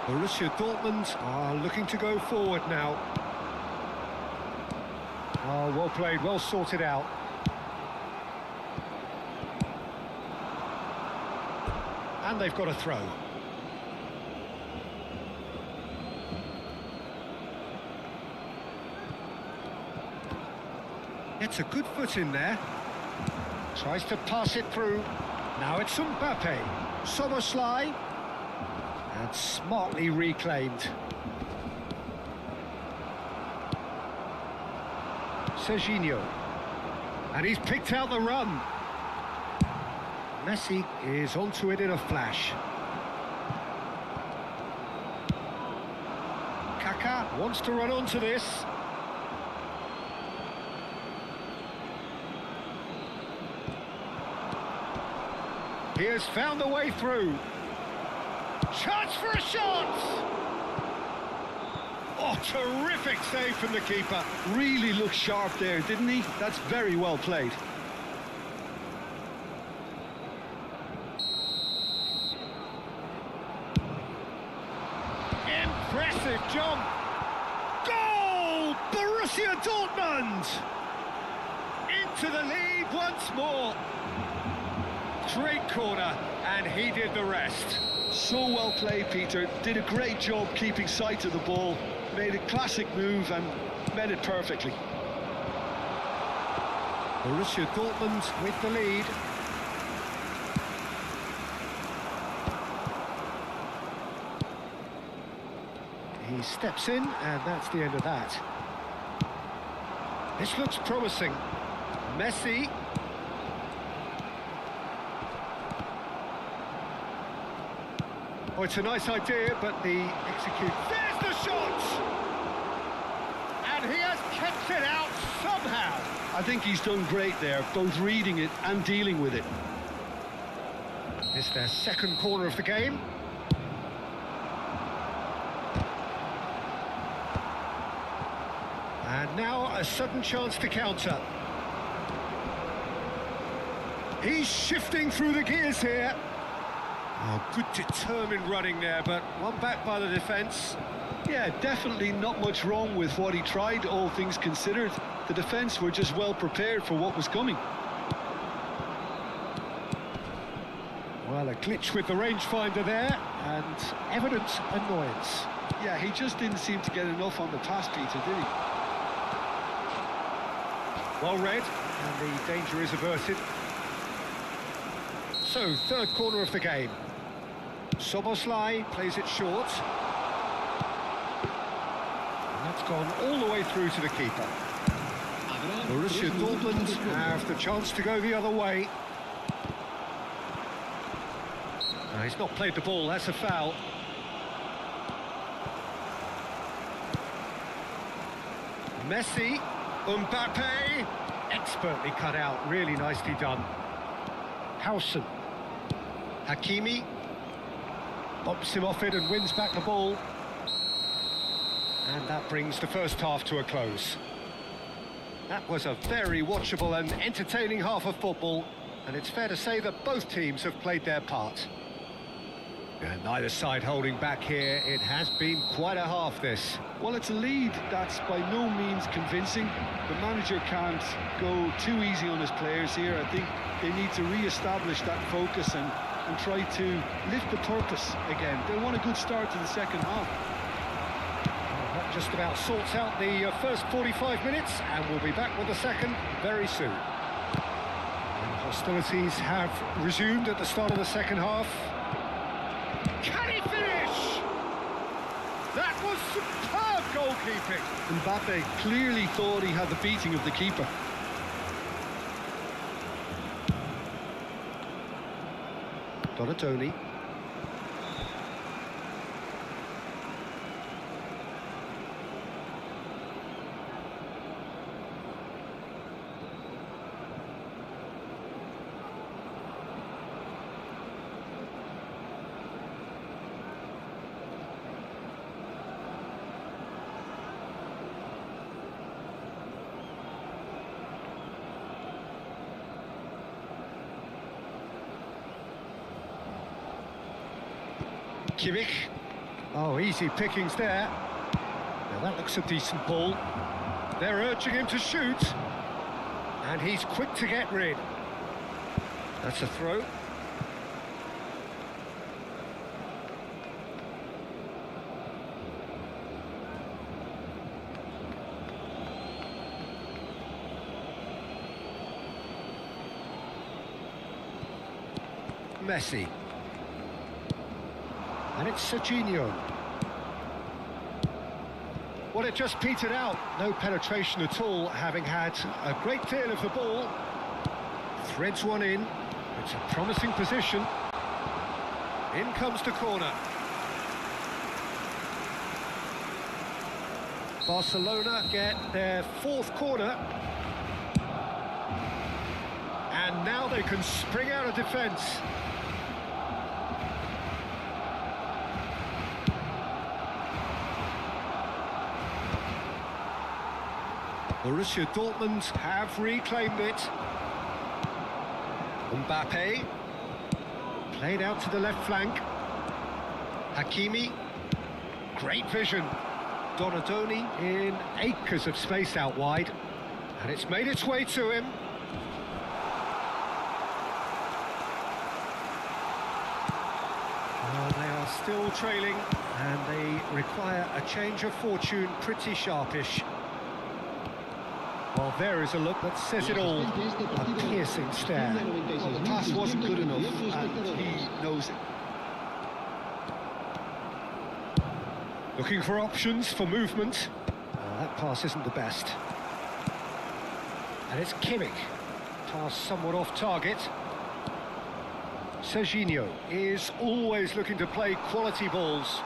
Borussia Dortmund are looking to go forward now. Oh, well played, well sorted out. And they've got a throw. Gets a good foot in there. Tries to pass it through. Now it's Mbappe. Soboslai. And smartly reclaimed. Serginho. And he's picked out the run. Messi is onto it in a flash. Kaká wants to run onto this. He has found a way through. Chance for a shot! Oh, terrific save from the keeper. Really looked sharp there, didn't he? That's very well played. Impressive jump. Goal! Borussia Dortmund! Into the lead once more. Great corner, and he did the rest. So well played, Peter. Did a great job keeping sight of the ball. Made a classic move and met it perfectly. Borussia Dortmund with the lead. He steps in, and that's the end of that. This looks promising. Messi. Oh, it's a nice idea, but the execute... There's the shot! And he has kept it out somehow. I think he's done great there, both reading it and dealing with it. It's their second corner of the game. And now a sudden chance to counter. He's shifting through the gears here. Oh, good determined running there, but one back by the defence. Yeah, definitely not much wrong with what he tried, all things considered. The defence were just well prepared for what was coming. Well, a glitch with the rangefinder there, and evident annoyance. Yeah, he just didn't seem to get enough on the pass, Peter, did he? Well read, and the danger is averted. So, third corner of the game. Soboslai plays it short. And that's gone all the way through to the keeper. Borussia Dortmund have the chance to go the other way. He's not played the ball, that's a foul. Messi, Mbappe, expertly cut out, really nicely done. Howson, Hakimi, bumps him off it and wins back the ball. And that brings the first half to a close. That was a very watchable and entertaining half of football, and it's fair to say that both teams have played their part. And neither side holding back here. It has been quite a half, this. Well, it's a lead that's by no means convincing. The manager can't go too easy on his players here. I think they need to re-establish that focus and try to lift the purpose again. They want a good start to the second half. Well, that just about sorts out the first 45 minutes, and we'll be back with the second very soon. And hostilities have resumed at the start of the second half. Can he finish? That was superb goalkeeping. Mbappe clearly thought he had the beating of the keeper. Donatoni. Kimmich. Oh, easy pickings there. Now that looks a decent ball. They're urging him to shoot. And he's quick to get rid. That's a throw. Messi. And it's Serginho. Well, it just petered out. No penetration at all, having had a great deal of the ball. Threads one in. It's a promising position. In comes the corner. Barcelona get their fourth corner. And now they can spring out of defence. Borussia Dortmund have reclaimed it. Mbappe. Played out to the left flank. Hakimi. Great vision. Donadoni in acres of space out wide. And it's made its way to him. Well, they are still trailing, and they require a change of fortune pretty sharpish. Well, there is a look that says it all. A piercing stare. Well, the pass wasn't good enough, and he knows it. Looking for options for movement. That pass isn't the best. And it's Kimmich. Pass somewhat off target. Serginho is always looking to play quality balls.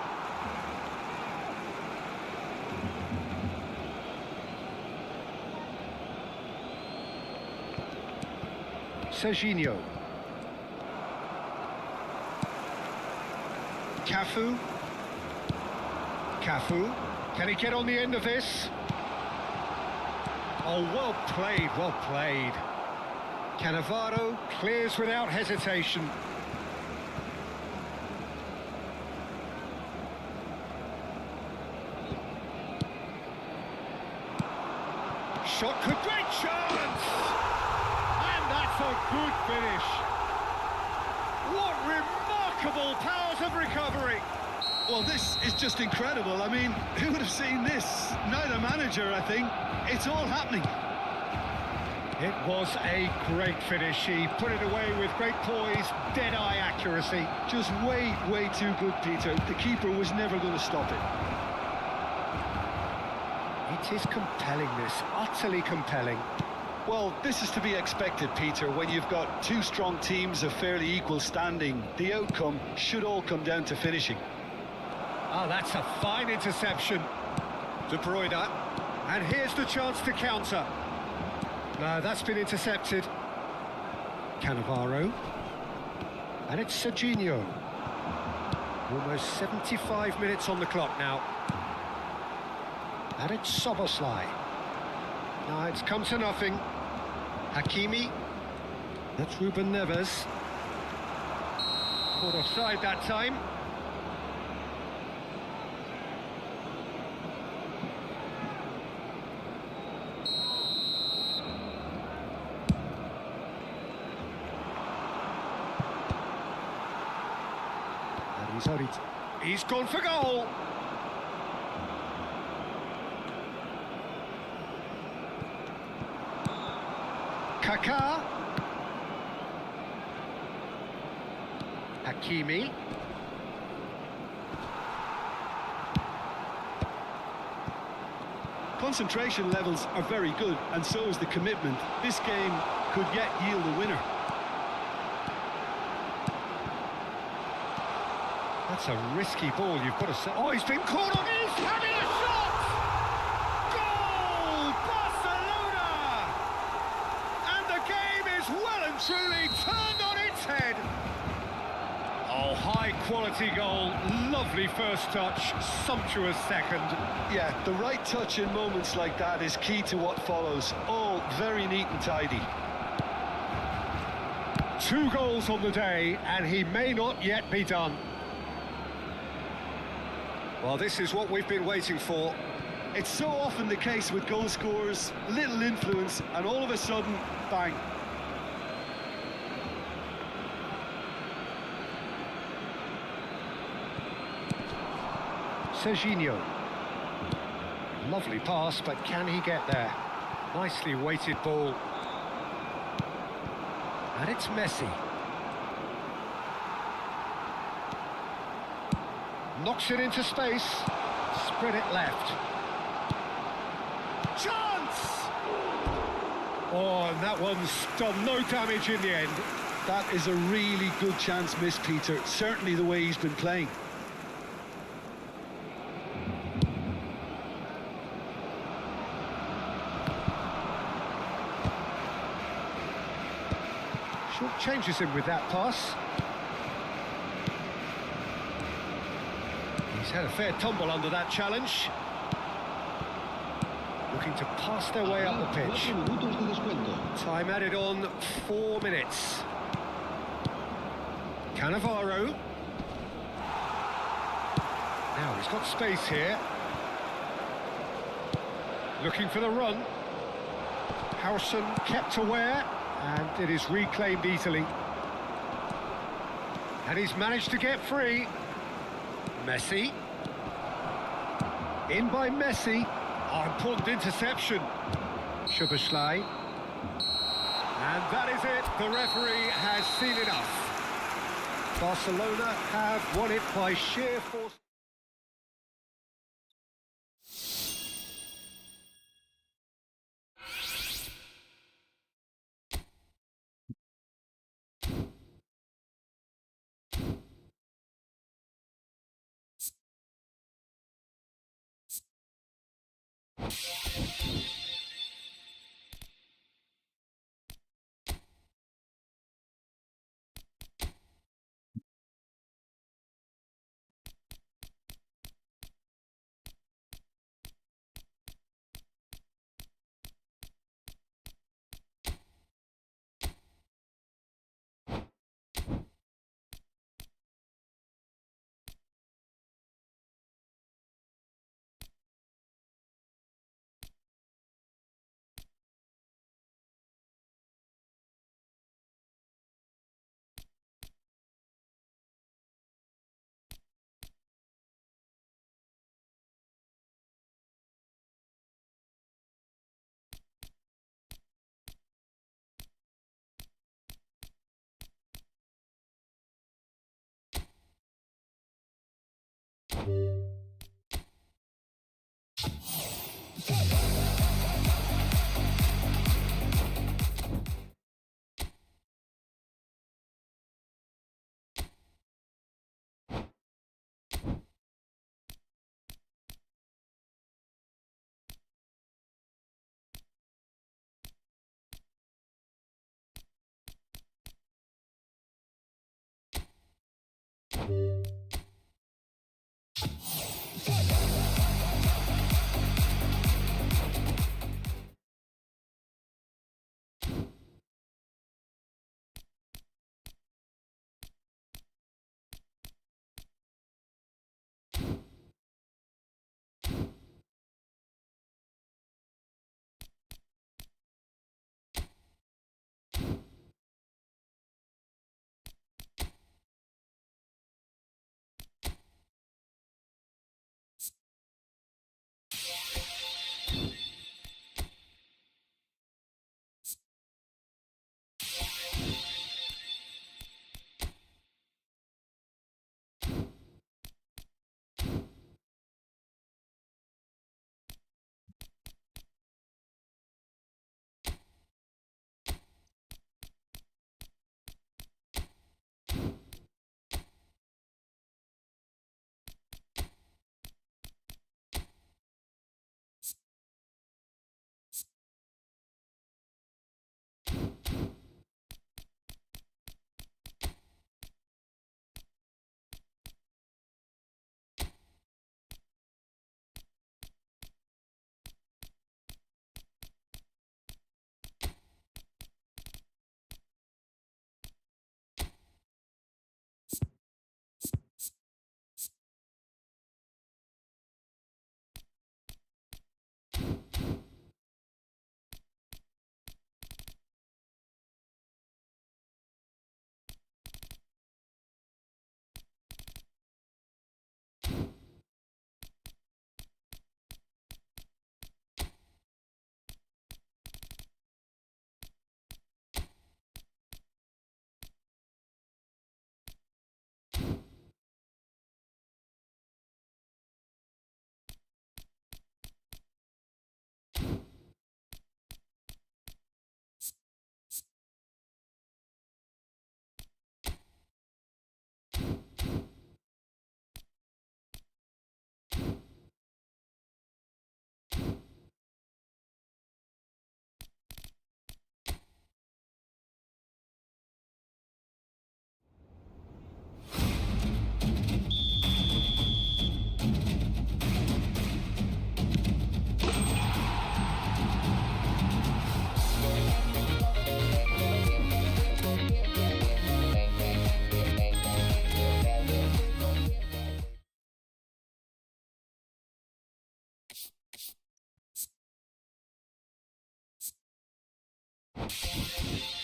Serginho. Cafu. Cafu. Can he get on the end of this? Oh, well played, well played. Cannavaro clears without hesitation. Shot could be chance! And that's a good finish. What remarkable powers of recovery. Well, this is just incredible. I mean, who would have seen this? Neither manager, I think. It's all happening. It was a great finish. He put it away with great poise, dead-eye accuracy. Just way, way too good, Peter. The keeper was never going to stop it. It is compelling, this. Utterly compelling. Well, this is to be expected, Peter. When you've got two strong teams of fairly equal standing, the outcome should all come down to finishing. Oh, that's a fine interception. De Bruyne. And here's the chance to counter. No, that's been intercepted. Cannavaro. And it's Serginho. Almost 75 minutes on the clock now. And it's Soboslai. No, it's come to nothing. Hakimi. That's Ruben Neves. Caught offside that time. He's gone for goal. Kaká. Hakimi. Concentration levels are very good, and so is the commitment. This game could yet yield a winner. That's a risky ball, you've got to say. Oh, he's been caught on. He's having a shot! Goal! Barcelona! And the game is well and truly turned on its head. Oh, high-quality goal. Lovely first touch. Sumptuous second. Yeah, the right touch in moments like that is key to what follows. All very neat and tidy. 2 goals on the day, and he may not yet be done. Well, this is what we've been waiting for. It's so often the case with goal scorers, little influence, and all of a sudden, bang. Serginho. Lovely pass, but can he get there? Nicely weighted ball. And it's Messi. Knocks it into space. Spread it left. Chance! Oh, and that one's done no damage in the end. That is a really good chance missed, Peter. Certainly the way he's been playing. Short changes him with that pass. He's had a fair tumble under that challenge. Looking to pass their way up the pitch. 4 minutos de descuento. Time added on 4 minutes. Cannavaro. Now he's got space here. Looking for the run. Harrison kept aware, and it is reclaimed easily. And he's managed to get free. Messi. In by Messi. Oh, important interception. Szoboszlai. And that is it. The referee has seen enough. Barcelona have won it by sheer force. Well,